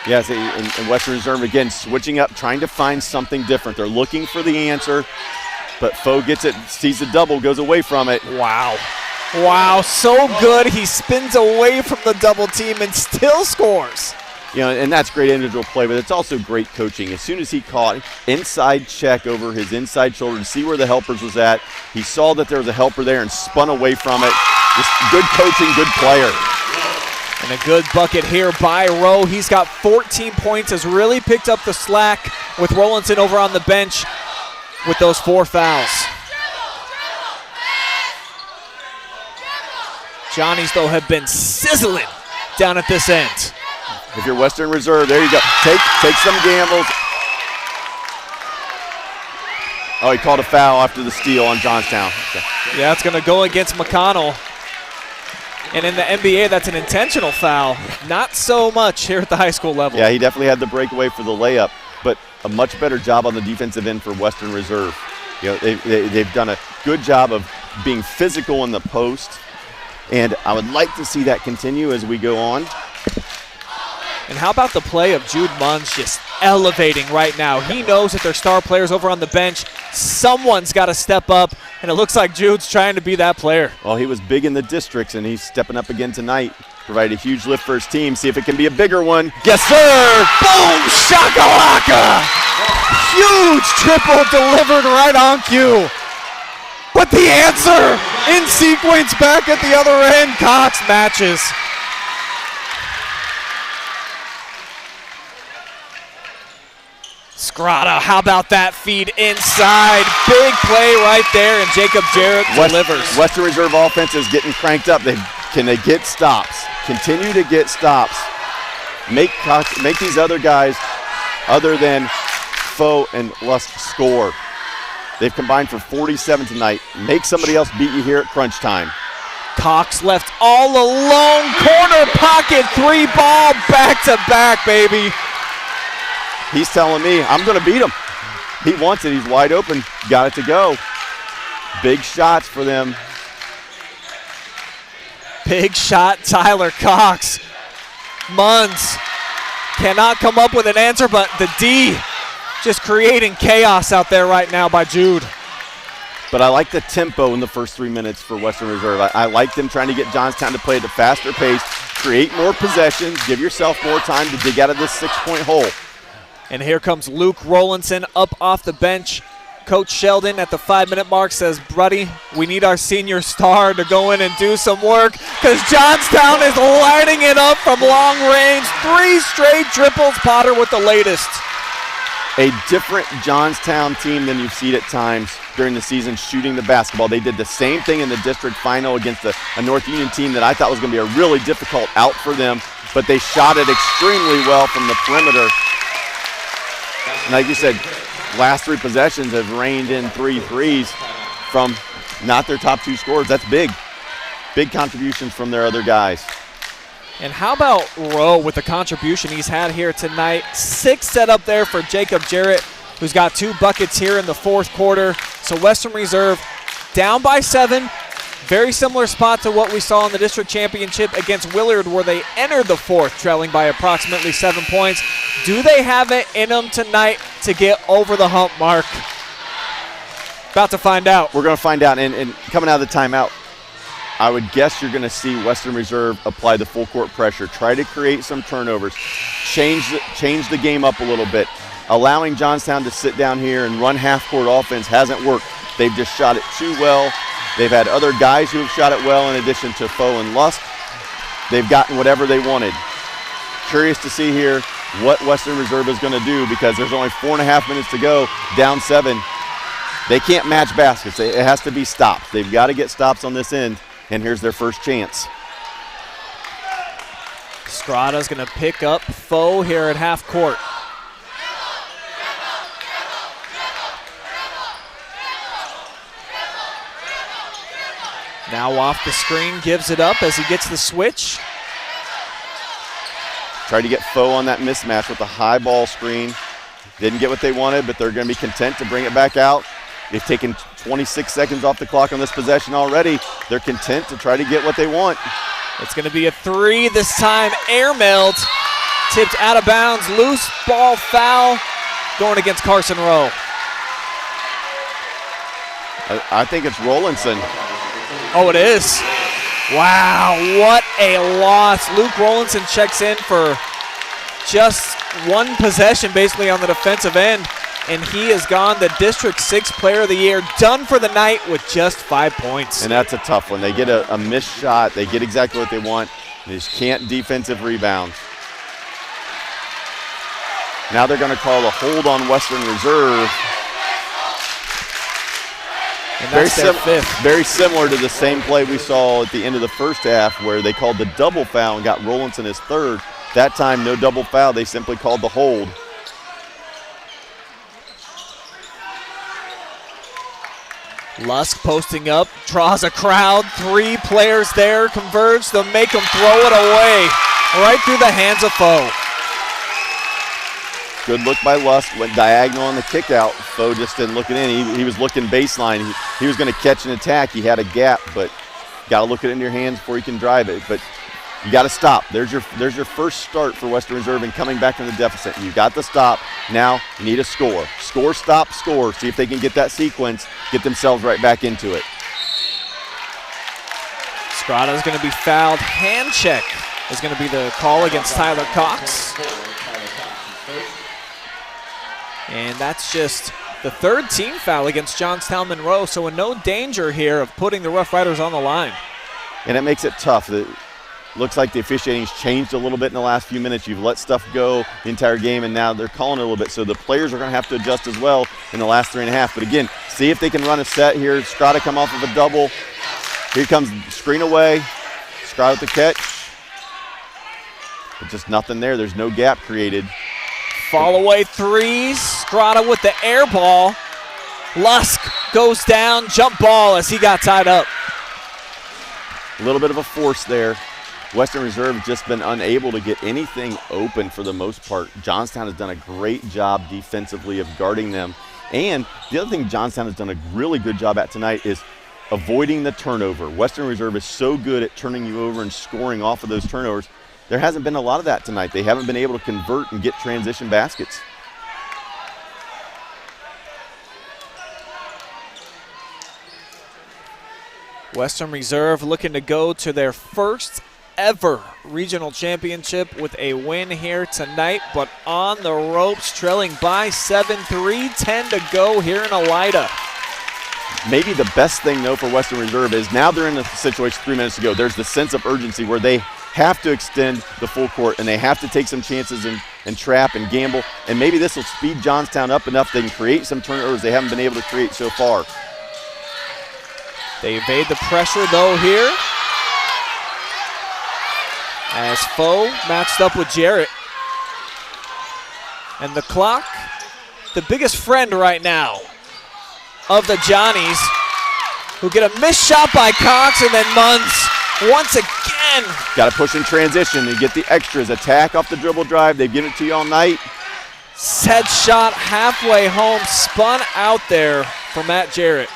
Yes, and Western Reserve again switching up, trying to find something different. They're looking for the answer, but Foe gets it, sees the double, goes away from it. Wow. Wow, so good. He spins away from the double team and still scores. You know, and that's great individual play, but it's also great coaching. As soon as he caught inside check over his inside shoulder to see where the helpers was at, he saw that there was a helper there and spun away from it. Just good coaching, good player. And a good bucket here by Rowe. He's got 14 points, has really picked up the slack with Rollinson over on the bench with those 4 fouls. Johnnies, though, have been sizzling down at this end. If you're Western Reserve, there you go. Take some gambles. Oh, he called a foul after the steal on Johnstown. Okay. Yeah, it's going to go against McConnell. And in the NBA, that's an intentional foul. Not so much here at the high school level. Yeah, he definitely had the breakaway for the layup, but a much better job on the defensive end for Western Reserve. You know, they've done a good job of being physical in the post, and I would like to see that continue as we go on. And how about the play of Jude Munns just elevating right now? He knows that their star players over on the bench. Someone's got to step up, and it looks like Jude's trying to be that player. Well, he was big in the districts, and he's stepping up again tonight. Provided a huge lift for his team. See if it can be a bigger one. Yes, sir! Boom! Shakalaka! Huge triple delivered right on cue. But the answer in sequence back at the other end. Cox matches. Scrata, how about that feed inside? Big play right there, and Jacob Jarrett delivers. Western Reserve offense is getting cranked up. Can they get stops? Continue to get stops. Make these other guys, other than Foe and Lust, score. They've combined for 47 tonight. Make somebody else beat you here at crunch time. Cox left all alone. Corner pocket, 3-ball, back-to-back, baby. He's telling me, I'm going to beat him. He wants it. He's wide open. Got it to go. Big shots for them. Big shot, Tyler Cox. Munns cannot come up with an answer, but the D just creating chaos out there right now by Jude. But I like the tempo in the first 3 minutes for Western Reserve. I like them trying to get Johnstown to play at a faster pace, create more possessions, give yourself more time to dig out of this 6-point hole. And here comes Luke Rollinson up off the bench. Coach Sheldon at the 5-minute mark says, buddy, we need our senior star to go in and do some work because Johnstown is lighting it up from long range. 3 straight triples, Potter with the latest. A different Johnstown team than you've seen at times during the season shooting the basketball. They did the same thing in the district final against a North Union team that I thought was going to be a really difficult out for them, but they shot it extremely well from the perimeter. And like you said, last 3 possessions have rained in 3 threes from not their top 2 scorers. That's big. Big contributions from their other guys. And how about Rowe with the contribution he's had here tonight? 6 set up there for Jacob Jarrett, who's got 2 buckets here in the fourth quarter. So Western Reserve down by 7. Very similar spot to what we saw in the district championship against Willard, where they entered the fourth trailing by approximately 7 points. Do they have it in them tonight to get over the hump, Mark? About to find out. We're going to find out. And coming out of the timeout, I would guess you're going to see Western Reserve apply the full court pressure, try to create some turnovers, change the game up a little bit. allowing Johnstown to sit down here and run half-court offense hasn't worked. They've just shot it too well. They've had other guys who have shot it well in addition to Foe and Lusk. They've gotten whatever they wanted. Curious to see here what Western Reserve is going to do because there's only 4.5 minutes to go, down 7. They can't match baskets. It has to be stops. They've got to get stops on this end, and here's their first chance. Strada's going to pick up Foe here at half court. Now off the screen, gives it up as he gets the switch. Tried to get Foe on that mismatch with the high ball screen. Didn't get what they wanted, but they're going to be content to bring it back out. They've taken 26 seconds off the clock on this possession already. They're content to try to get what they want. It's going to be a 3 this time. Airmailed, tipped out of bounds, loose ball foul going against Carson Rowe. I think it's Rollinson. Oh, it is. Wow, what a loss. Luke Rollinson checks in for just one possession basically on the defensive end, and he has gone the District 6 Player of the Year, done for the night with just 5 points. And that's a tough one. They get a missed shot. They get exactly what they want. They just can't defensive rebound. Now they're going to call a hold on Western Reserve. And that's their fifth. Very similar to the same play we saw at the end of the first half where they called the double foul and got Rollinson his third. That time, no double foul. They simply called the hold. Lusk posting up, draws a crowd. 3 players there, converge. They'll make him throw it away right through the hands of Foe. Good look by Lusk, went diagonal on the kick out. Foe just didn't look it in. He was looking baseline. He was going to catch an attack. He had a gap, but got to look it in your hands before you can drive it. But you got to stop. There's your first start for Western Reserve and coming back from the deficit. You got to stop. Now you need a score. Score, stop, score. See if they can get that sequence, get themselves right back into it. Strada's going to be fouled. Hand check is going to be the call against Tyler Cox. And that's just the 3rd team foul against Johnstown-Monroe, so in no danger here of putting the Rough Riders on the line. And it makes it tough. It looks like the officiating's changed a little bit in the last few minutes. You've let stuff go the entire game, and now they're calling it a little bit, so the players are going to have to adjust as well in the last 3.5. But again, see if they can run a set here. Strada come off of a double. Here comes screen away. Strada with the catch. But just nothing there. There's no gap created. Fall away 3s. Strada with the air ball. Lusk goes down, jump ball as he got tied up. A little bit of a force there. Western Reserve has just been unable to get anything open for the most part. Johnstown has done a great job defensively of guarding them. And the other thing Johnstown has done a really good job at tonight is avoiding the turnover. Western Reserve is so good at turning you over and scoring off of those turnovers. There hasn't been a lot of that tonight. They haven't been able to convert and get transition baskets. Western Reserve looking to go to their first ever regional championship with a win here tonight, but on the ropes, trailing by 7-3, 10 to go here in Elida. Maybe the best thing, though, for Western Reserve is now they're in a situation 3 minutes to go. There's the sense of urgency where they have to extend the full court and they have to take some chances and trap and gamble. And maybe this will speed Johnstown up enough they can create some turnovers they haven't been able to create so far. They evade the pressure, though, here. As Foe matched up with Jarrett. And the clock, the biggest friend right now of the Johnnies, who get a missed shot by Cox, and then Munns once again. Got to push in transition. They get the extras. Attack off the dribble drive. They've given it to you all night. Set shot halfway home, spun out there for Matt Jarrett.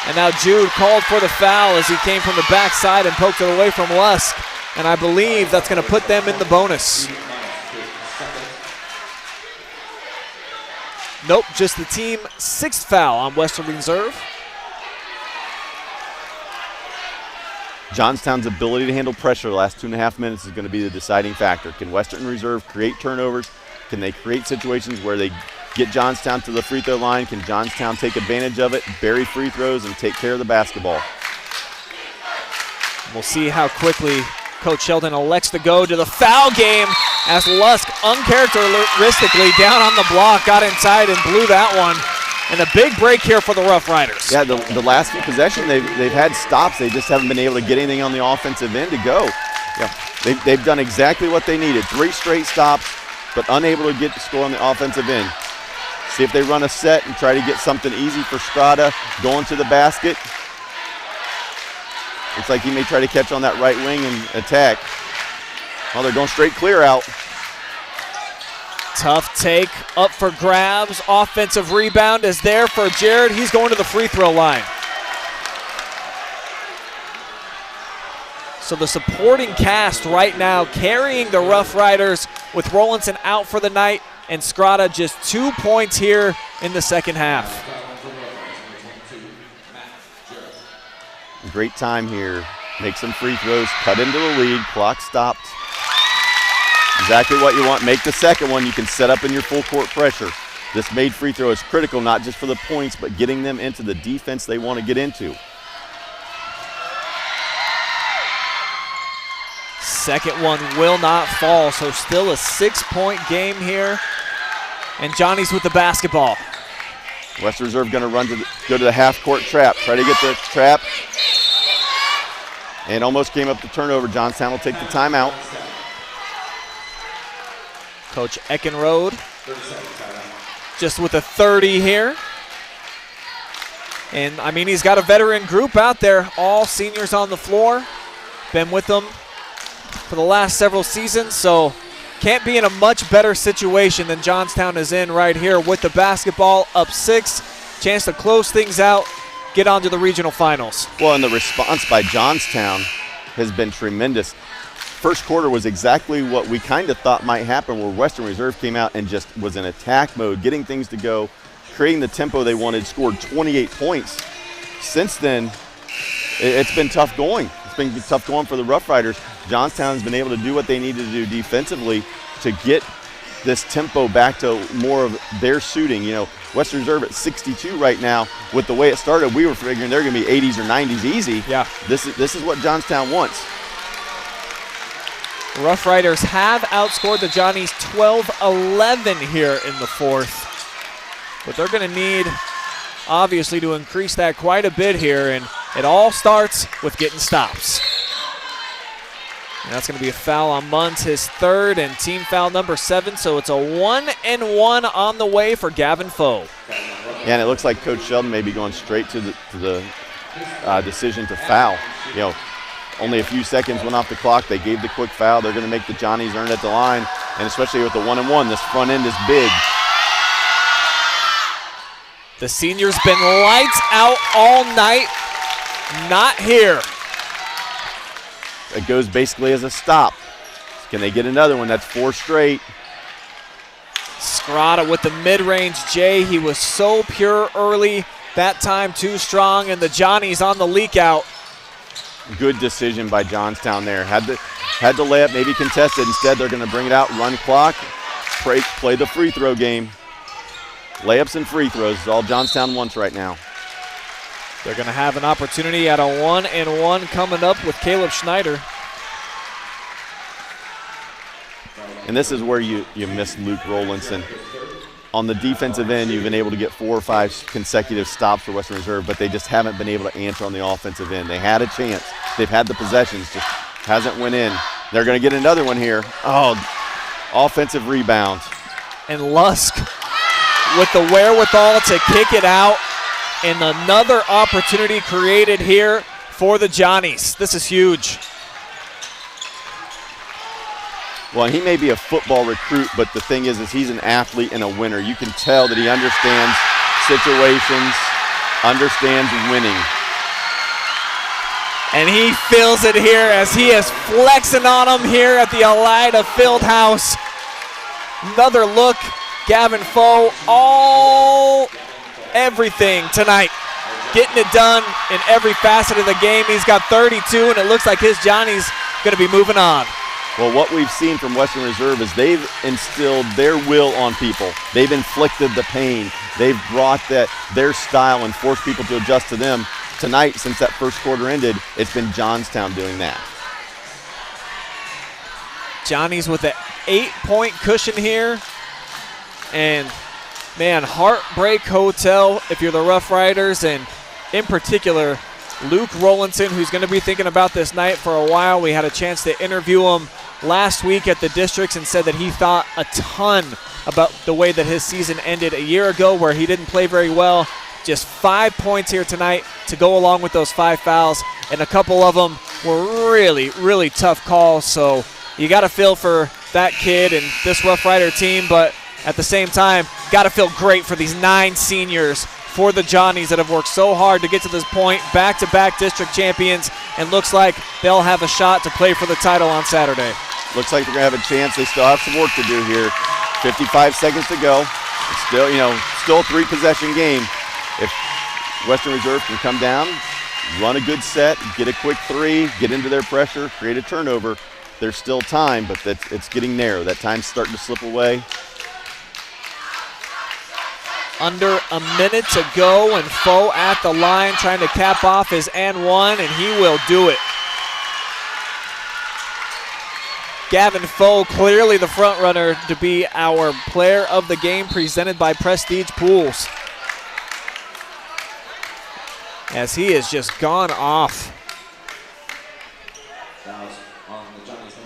And now Jude called for the foul as he came from the backside and poked it away from Lusk. And I believe that's going to put them in the bonus. Nope, just the team 6th foul on Western Reserve. Johnstown's ability to handle pressure the last 2.5 minutes is going to be the deciding factor. Can Western Reserve create turnovers? Can they create situations where they get Johnstown to the free throw line? Can Johnstown take advantage of it, bury free throws, and take care of the basketball? We'll see how quickly Coach Sheldon elects to go to the foul game as Lusk uncharacteristically down on the block, got inside and blew that one. And a big break here for the Rough Riders. Yeah, the last few possessions, they've had stops. They just haven't been able to get anything on the offensive end to go. Yeah, they've done exactly what they needed. 3 straight stops, but unable to get the score on the offensive end. See if they run a set and try to get something easy for Strada going to the basket. Looks like he may try to catch on that right wing and attack. Oh, they're going straight clear out. Tough take, up for grabs. Offensive rebound is there for Jared. He's going to the free throw line. So the supporting cast right now carrying the Rough Riders with Rollinson out for the night and Scrata just 2 points here in the second half. Great time here. Make some free throws, cut into the lead, clock stopped. Exactly what you want. Make the second one. You can set up in your full court pressure. This made free throw is critical, not just for the points, but getting them into the defense they want to get into. Second one will not fall, so still a 6-point game here. And Johnny's with the basketball. Western Reserve going to go to the half-court trap. Try to get the trap. And almost came up the turnover. Johnstown will take the timeout. Coach Eckenrode just with a 30 here. And, I mean, he's got a veteran group out there, all seniors on the floor. Been with them for the last several seasons, so can't be in a much better situation than Johnstown is in right here with the basketball up 6. Chance to close things out, get on to the regional finals. Well, and the response by Johnstown has been tremendous. First quarter was exactly what we kind of thought might happen, where Western Reserve came out and just was in attack mode, getting things to go, creating the tempo they wanted, scored 28 points. Since then, it's been tough going. It's been tough going for the Rough Riders. Johnstown has been able to do what they needed to do defensively to get this tempo back to more of their suiting. You know, Western Reserve at 62 right now. With the way it started, we were figuring they're going to be 80s or 90s easy. Yeah. This is what Johnstown wants. Rough Riders have outscored the Johnnies 12-11 here in the fourth. But they're going to need, obviously, to increase that quite a bit here, and it all starts with getting stops. And that's going to be a foul on Munns, his third, and team foul number 7, so it's a 1-and-1 on the way for Gavin Foe. Yeah, and it looks like Coach Sheldon may be going straight to the decision to foul. You know, only a few seconds went off the clock. They gave the quick foul. They're going to make the Johnnies earn it at the line, and especially with the 1-and-1, this front end is big. The senior's been lights out all night. Not here. It goes basically as a stop. Can they get another one? That's 4 straight. Scrata with the mid-range J. He was so pure early. That time too strong, and the Johnnies on the leak out. Good decision by Johnstown there. Had the layup, maybe contested. Instead, they're going to bring it out, run clock, play the free throw game. Layups and free throws is all Johnstown wants right now. They're going to have an opportunity at a 1-and-1 coming up with Caleb Schneider. And this is where you miss Luke Rollinson. On the defensive end, you've been able to get 4 or 5 consecutive stops for Western Reserve, but they just haven't been able to answer on the offensive end. They had a chance. They've had the possessions, just hasn't went in. They're going to get another one here. Oh, offensive rebound. And Lusk with the wherewithal to kick it out. And another opportunity created here for the Johnnies. This is huge. Well, he may be a football recruit, but the thing is he's an athlete and a winner. You can tell that he understands situations, understands winning. And he feels it here as he is flexing on him here at the Elida Fieldhouse. Another look, Gavin Foe, everything tonight. Getting it done in every facet of the game. He's got 32, and it looks like his Johnny's going to be moving on. Well, what we've seen from Western Reserve is they've instilled their will on people. They've inflicted the pain. They've brought their style and forced people to adjust to them. Tonight, since that first quarter ended, it's been Johnstown doing that. Johnny's with an 8-point cushion here. And, man, Heartbreak Hotel if you're the Rough Riders, and in particular, Luke Rowlandson, who's going to be thinking about this night for a while. We had a chance to interview him last week at the districts and said that he thought a ton about the way that his season ended a year ago where he didn't play very well. Just 5 points here tonight to go along with those 5 fouls, and a couple of them were really, really tough calls. So you got to feel for that kid and this Rough Rider team, but at the same time, got to feel great for these 9 seniors, for the Johnnies that have worked so hard to get to this point, back-to-back district champions, and looks like they'll have a shot to play for the title on Saturday. Looks like they're going to have a chance. They still have some work to do here. 55 seconds to go. It's still, still a 3-possession game. If Western Reserve can come down, run a good set, get a quick 3, get into their pressure, create a turnover, there's still time, but it's getting narrow. That time's starting to slip away. Under a minute to go, and Foe at the line trying to cap off his and one, and he will do it. Gavin Foe, clearly the front runner to be our player of the game, presented by Prestige Pools, as he has just gone off.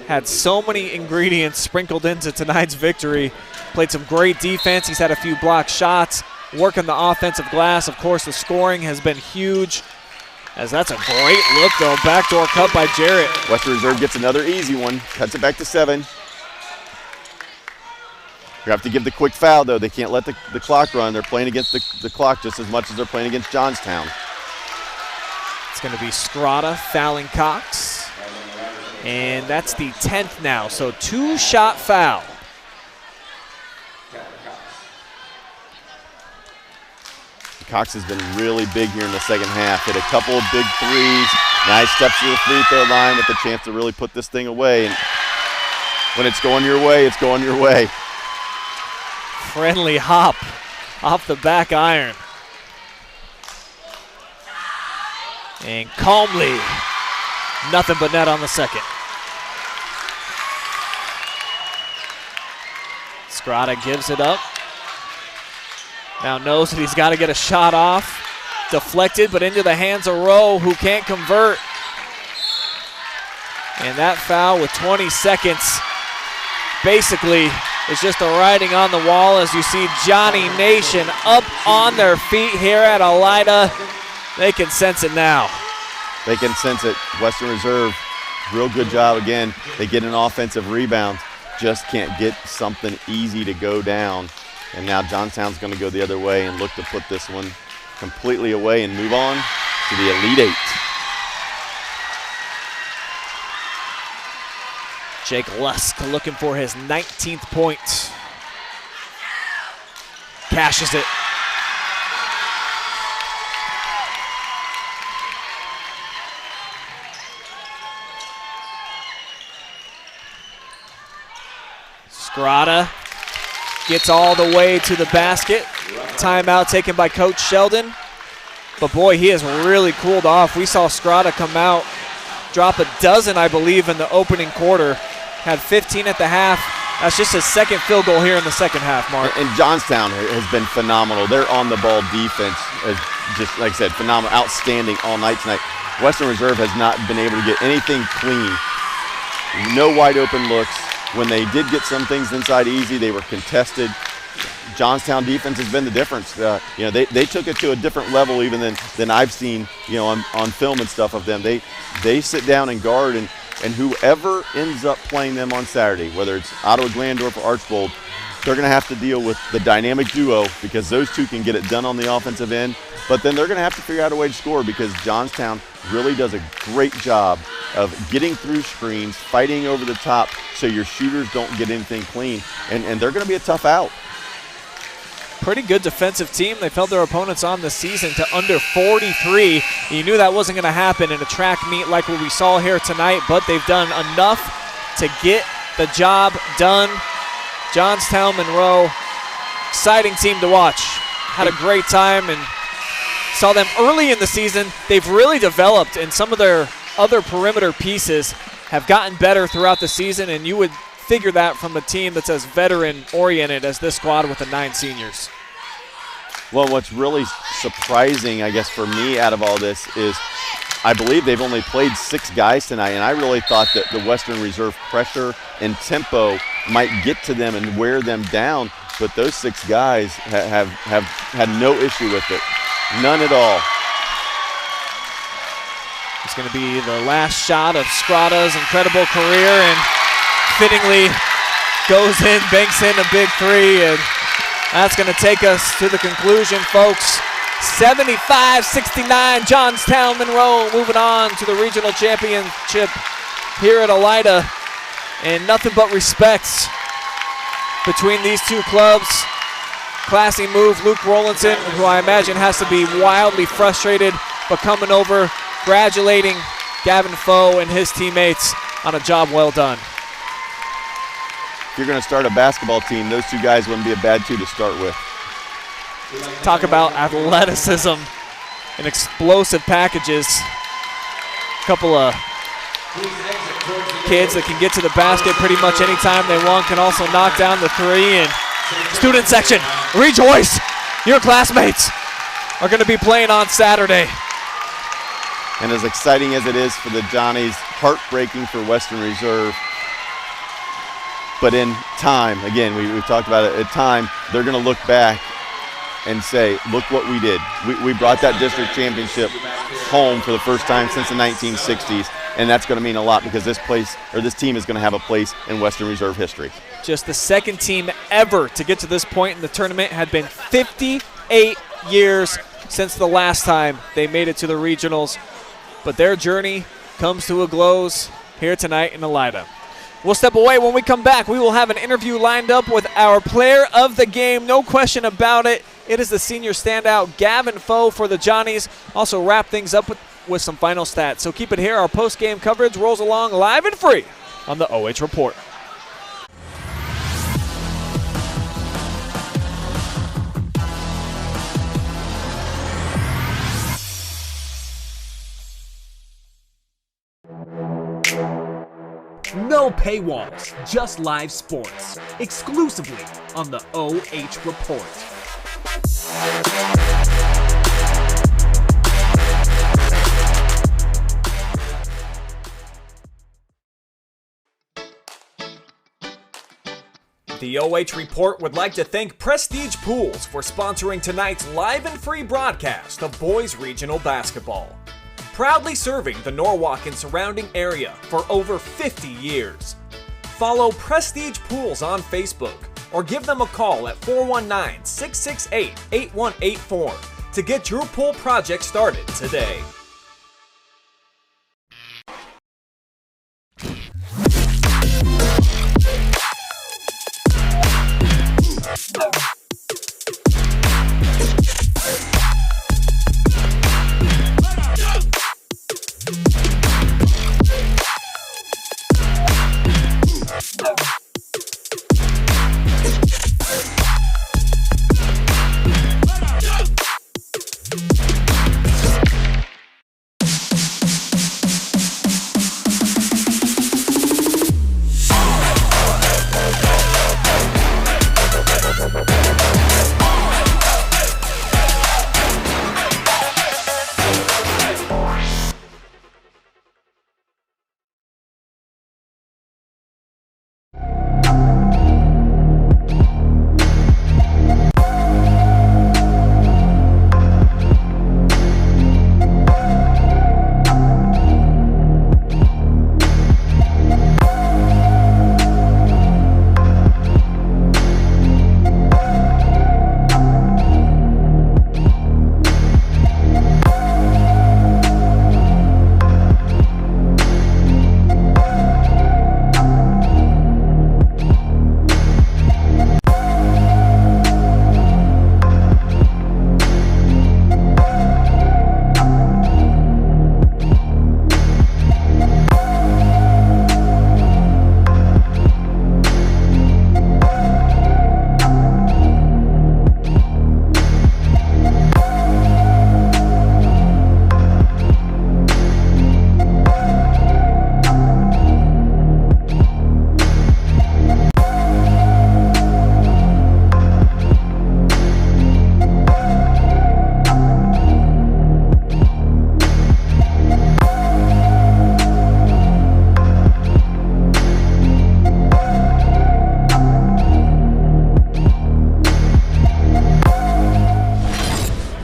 Had so many ingredients sprinkled into tonight's victory. Played some great defense. He's had a few blocked shots, working the offensive glass. Of course, the scoring has been huge, as that's a great look, though. Backdoor cut by Jarrett. Western Reserve gets another easy one, cuts it back to 7. You have to give the quick foul, though. They can't let the clock run. They're playing against the clock just as much as they're playing against Johnstown. It's going to be Strata fouling Cox. And that's the 10th now, so 2-shot foul. Cox has been really big here in the second half. Hit a couple of big threes. Nice steps to the free throw line with a chance to really put this thing away. And when it's going your way, it's going your way. Friendly hop off the back iron. And calmly, nothing but net on the second. Strata gives it up. Now knows that he's got to get a shot off. Deflected, but into the hands of Rowe, who can't convert. And that foul with 20 seconds basically is just the writing on the wall, as you see Johnny Nation up on their feet here at Elida. They can sense it now. They can sense it. Western Reserve, real good job again. They get an offensive rebound, just can't get something easy to go down. And now Johnstown's going to go the other way and look to put this one completely away and move on to the Elite 8. Jake Lusk looking for his 19th point. Cashes it. Strata gets all the way to the basket. Timeout taken by Coach Sheldon. But boy, he has really cooled off. We saw Strata come out, drop a dozen, I believe, in the opening quarter. Had 15 at the half. That's just his second field goal here in the second half, Mark. And Johnstown has been phenomenal. Their on-the-ball defense is just, like I said, phenomenal, outstanding all night tonight. Western Reserve has not been able to get anything clean. No wide-open looks. When they did get some things inside easy, they were contested. Johnstown defense has been the difference. They took it to a different level even than I've seen, on film and stuff of them. They sit down and guard, and whoever ends up playing them on Saturday, whether it's Ottawa Glandorf or Archbold, they're going to have to deal with the dynamic duo, because those two can get it done on the offensive end. But then they're going to have to figure out a way to score, because Johnstown really does a great job of getting through screens, fighting over the top so your shooters don't get anything clean. And they're going to be a tough out. Pretty good defensive team. They've held their opponents on this season to under 43. You knew that wasn't going to happen in a track meet like what we saw here tonight, but they've done enough to get the job done. Johnstown-Monroe, exciting team to watch. Had a great time and saw them early in the season. They've really developed, and some of their other perimeter pieces have gotten better throughout the season, and you would figure that from a team that's as veteran-oriented as this squad with the 9 seniors. Well, what's really surprising, I guess, for me out of all this is I believe they've only played 6 guys tonight, and I really thought that the Western Reserve pressure and tempo might get to them and wear them down, but those 6 guys have had no issue with it. None at all. It's going to be the last shot of Scrata's incredible career, and fittingly goes in, banks in a big 3, and that's going to take us to the conclusion, folks. 75-69, Johnstown-Monroe moving on to the regional championship here at Elida. And nothing but respect between these two clubs. Classy move, Luke Rollinson, who I imagine has to be wildly frustrated, but coming over, congratulating Gavin Foe and his teammates on a job well done. If you're going to start a basketball team, those 2 guys wouldn't be a bad 2 to start with. Talk about athleticism and explosive packages. A couple of kids that can get to the basket pretty much anytime they want, can also knock down the 3. And student section, rejoice! Your classmates are going to be playing on Saturday. And as exciting as it is for the Johnnies, heartbreaking for Western Reserve. But in time, again, we talked about it, at time, they're going to look back and say, look what we did. We brought that district championship home for the first time since the 1960s, and that's going to mean a lot because this team is going to have a place in Western Reserve history. Just the 2nd team ever to get to this point in the tournament. Had been 58 years since the last time they made it to the regionals, but their journey comes to a close here tonight in Elida. We'll step away. When we come back, we will have an interview lined up with our player of the game. No question about it. It is the senior standout, Gavin Foe, for the Johnnies. Also wrap things up with some final stats. So keep it here. Our post-game coverage rolls along live and free on the OH Report. No paywalls, just live sports, exclusively on the OH Report. The OH Report would like to thank Prestige Pools for sponsoring tonight's live and free broadcast of boys regional basketball. Proudly serving the Norwalk and surrounding area for over 50 years. Follow Prestige Pools on Facebook or give them a call at 419-668-8184 to get your pool project started today.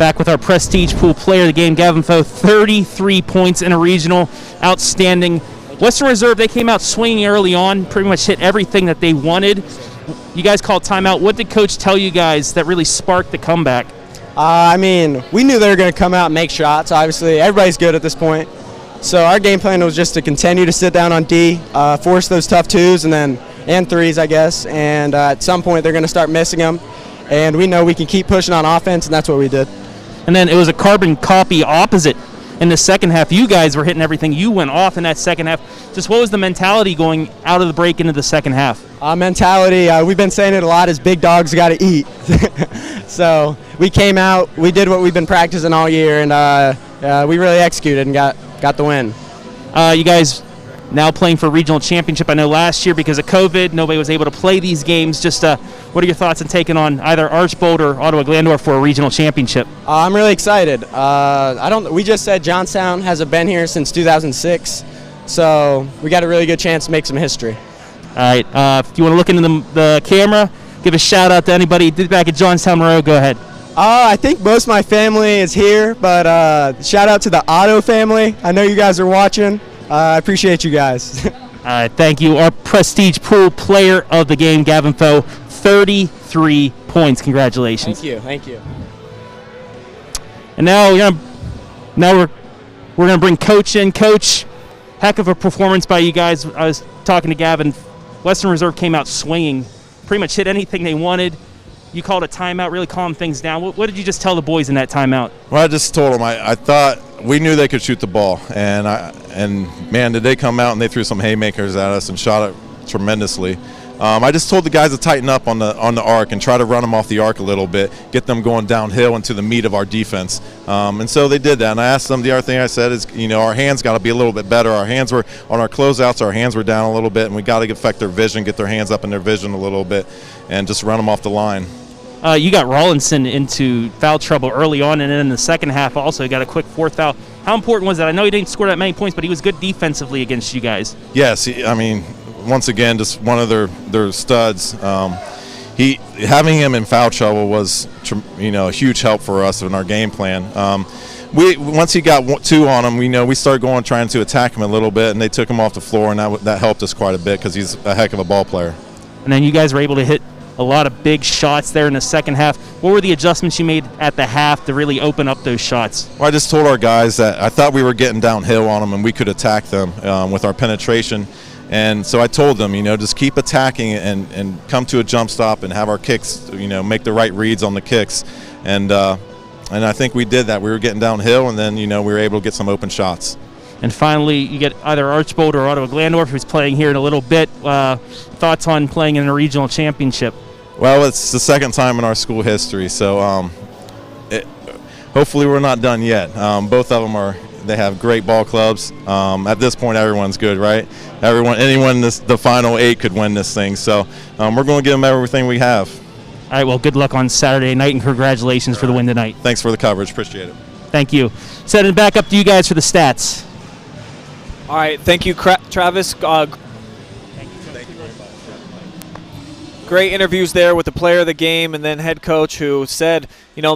Back with our Prestige Pool Player of the Game, Gavin Foe, 33 points in a regional. Outstanding. Western Reserve, they came out swinging early on, pretty much hit everything that they wanted. You guys called timeout. What did Coach tell you guys that really sparked the comeback? I mean, we knew they were going to come out and make shots. Obviously, everybody's good at this point. So our game plan was just to continue to sit down on D, force those tough twos and threes, I guess. And at some point, they're going to start missing them. And we know we can keep pushing on offense, and that's what we did. And then it was a carbon copy opposite in the second half. You guys were hitting everything. You went off in that second half. Just what was the mentality going out of the break into the second half? Mentality, we've been saying it a lot, is big dogs got to eat. So we came out, we did what we've been practicing all year, and we really executed and got the win. You guys now playing for a regional championship. I know last year because of COVID, nobody was able to play these games. Just what are your thoughts on taking on either Archbold or Ottawa-Glandorf for a regional championship? I'm really excited. We just said Johnstown hasn't been here since 2006, so we got a really good chance to make some history. All right. If you want to look into the camera, give a shout out to anybody back at Johnstown-Monroe. Go ahead. I think most of my family is here, but shout out to the Otto family. I know you guys are watching. I appreciate you guys. All right, thank you. Our Prestige Pool Player of the Game, Gavin Foe, 33 points. Congratulations. Thank you. And now we're gonna bring Coach in. Coach, heck of a performance by you guys. I was talking to Gavin. Western Reserve came out swinging, pretty much hit anything they wanted. You called a timeout, really calmed things down. What did you just tell the boys in that timeout? Well, I just told them I thought we knew they could shoot the ball, and man, did they come out and they threw some haymakers at us and shot it tremendously. I just told the guys to tighten up on the arc and try to run them off the arc a little bit, get them going downhill into the meat of our defense. And so they did that. And I asked them, the other thing I said is, our hands got to be a little bit better. Our hands were on our closeouts, our hands were down a little bit, and we got to affect their vision, get their hands up in their vision a little bit, and just run them off the line. You got Rawlinson into foul trouble early on, and then in the second half also got a quick fourth foul. How important was that? I know he didn't score that many points, but he was good defensively against you guys. Yes, once again, just one of their studs. Having him in foul trouble was a huge help for us in our game plan. Once he got two on him, we started trying to attack him a little bit, and they took him off the floor, and that helped us quite a bit because he's a heck of a ball player. And then you guys were able to hit a lot of big shots there in the second half. What were the adjustments you made at the half to really open up those shots? Well, I just told our guys that I thought we were getting downhill on them and we could attack them with our penetration. And so I told them, just keep attacking and come to a jump stop and have our kicks, make the right reads on the kicks. And I think we did that. We were getting downhill, and then, we were able to get some open shots. And finally, you get either Archbold or Ottawa-Glandorf, who's playing here in a little bit. Thoughts on playing in a regional championship? Well, it's the second time in our school history, so hopefully we're not done yet. Both of them they have great ball clubs. At this point, everyone's good, right? Anyone in the final 8 could win this thing, so we're going to give them everything we have. All right, well, good luck on Saturday night, and congratulations for the win tonight. Thanks for the coverage. Appreciate it. Thank you. Send it back up to you guys for the stats. All right, thank you, Travis. Great interviews there with the player of the game and then head coach, who said,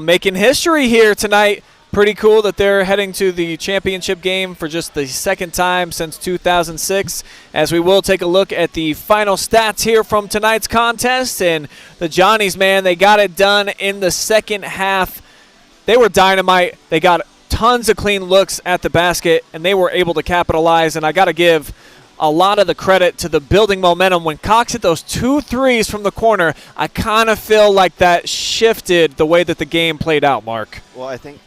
making history here tonight. Pretty cool that they're heading to the championship game for just the second time since 2006. As we will take a look at the final stats here from tonight's contest. And the Johnnies, man, they got it done in the second half. They were dynamite. They got tons of clean looks at the basket, and they were able to capitalize. And I got to give a lot of the credit to the building momentum. When Cox hit those 2 threes from the corner, I kind of feel like that shifted the way that the game played out, Mark. Well, I think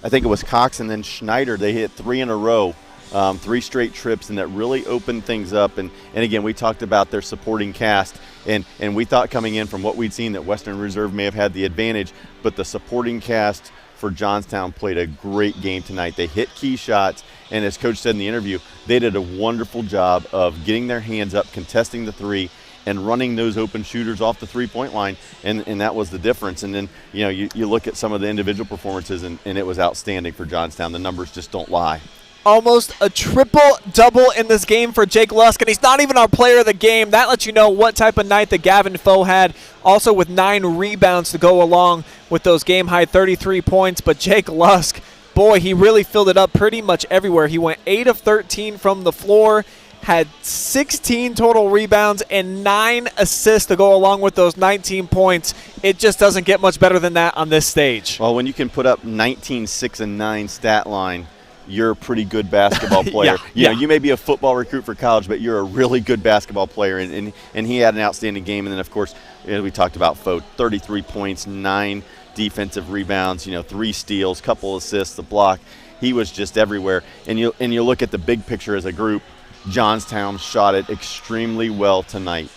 it was Cox and then Schneider. They hit 3 in a row, 3 straight trips, and that really opened things up. And again, we talked about their supporting cast, and we thought coming in from what we'd seen that Western Reserve may have had the advantage, but the supporting cast for Johnstown played a great game tonight. They hit key shots, and as Coach said in the interview, they did a wonderful job of getting their hands up, contesting the 3, and running those open shooters off the 3-point line, and that was the difference. And then, you look at some of the individual performances, and it was outstanding for Johnstown. The numbers just don't lie. Almost a triple-double in this game for Jake Lusk, and he's not even our player of the game. That lets you know what type of night that Gavin Foe had, also with 9 rebounds to go along with those game-high 33 points. But Jake Lusk, boy, he really filled it up pretty much everywhere. He went 8 of 13 from the floor, had 16 total rebounds, and 9 assists to go along with those 19 points. It just doesn't get much better than that on this stage. Well, when you can put up 19, 6, and 9 stat line, you're a pretty good basketball player. You know, you may be a football recruit for college, but you're a really good basketball player, and he had an outstanding game. And then, of course, we talked about Foe, 33 points, 9 defensive rebounds, 3 steals, couple assists, the block. He was just everywhere. And you look at the big picture as a group, Johnstown shot it extremely well tonight.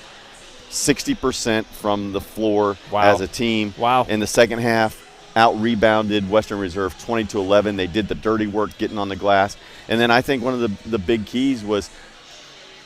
60% from the floor as a team. Wow. In the second half, out-rebounded Western Reserve 20-11. They did the dirty work getting on the glass. And then I think one of the big keys was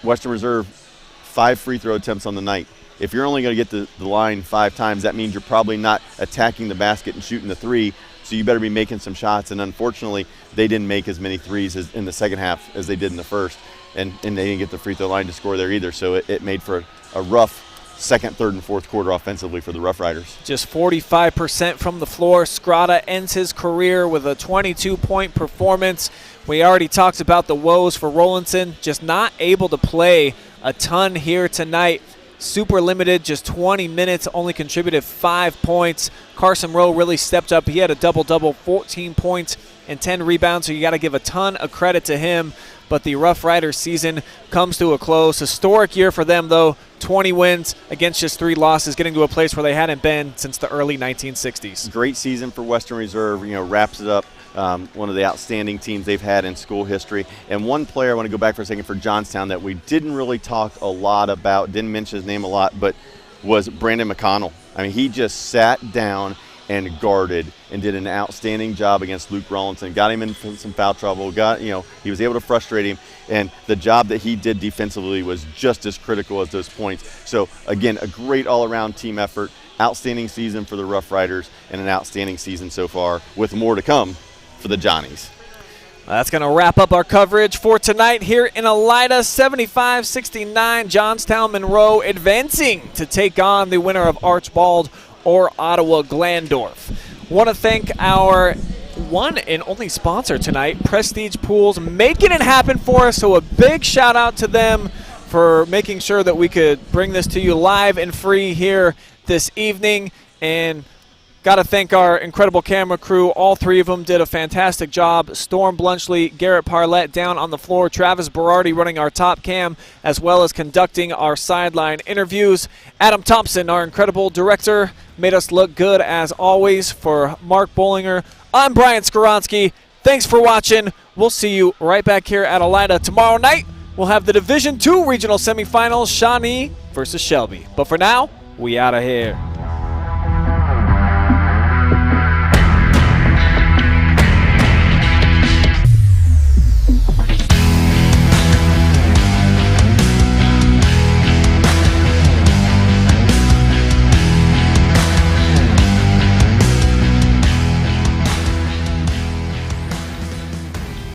Western Reserve 5 free throw attempts on the night. If you're only going to get the line 5 times, that means you're probably not attacking the basket and shooting the 3, so you better be making some shots. And unfortunately, they didn't make as many threes in the second half as they did in the first. And they didn't get the free throw line to score there either, so it made for a rough second, third, and fourth quarter offensively for the Rough Riders. Just 45% from the floor. Scrata ends his career with a 22-point performance. We already talked about the woes for Rowlandson, just not able to play a ton here tonight. Super limited, just 20 minutes, only contributed 5 points. Carson Rowe really stepped up. He had a double-double, 14 points and 10 rebounds, so you got to give a ton of credit to him. But the Rough Riders season comes to a close. Historic year for them, though. 20 wins against just 3 losses, getting to a place where they hadn't been since the early 1960s. Great season for Western Reserve, wraps it up. One of the outstanding teams they've had in school history. And one player, I want to go back for a second, for Johnstown that we didn't really talk a lot about, didn't mention his name a lot, but was Brandon McConnell. I mean, he just sat down and guarded and did an outstanding job against Luke Rawlinson. Got him in some foul trouble. He was able to frustrate him, and the job that he did defensively was just as critical as those points. So again, a great all-around team effort. Outstanding season for the Rough Riders, and an outstanding season so far, with more to come for the Johnnies. That's going to wrap up our coverage for tonight here in Elida. 75-69, Johnstown-Monroe advancing to take on the winner of Archbald or Ottawa-Glandorf. Want to thank our one and only sponsor tonight, Prestige Pools, making it happen for us. So a big shout out to them for making sure that we could bring this to you live and free here this evening. And got to thank our incredible camera crew. All 3 of them did a fantastic job. Storm Blunchley, Garrett Parlett down on the floor, Travis Berardi running our top cam, as well as conducting our sideline interviews. Adam Thompson, our incredible director, made us look good as always. For Mark Bollinger, I'm Brian Skoronsky. Thanks for watching. We'll see you right back here at Elida tomorrow night. We'll have the Division II regional semifinals, Shawnee versus Shelby. But for now, we out of here.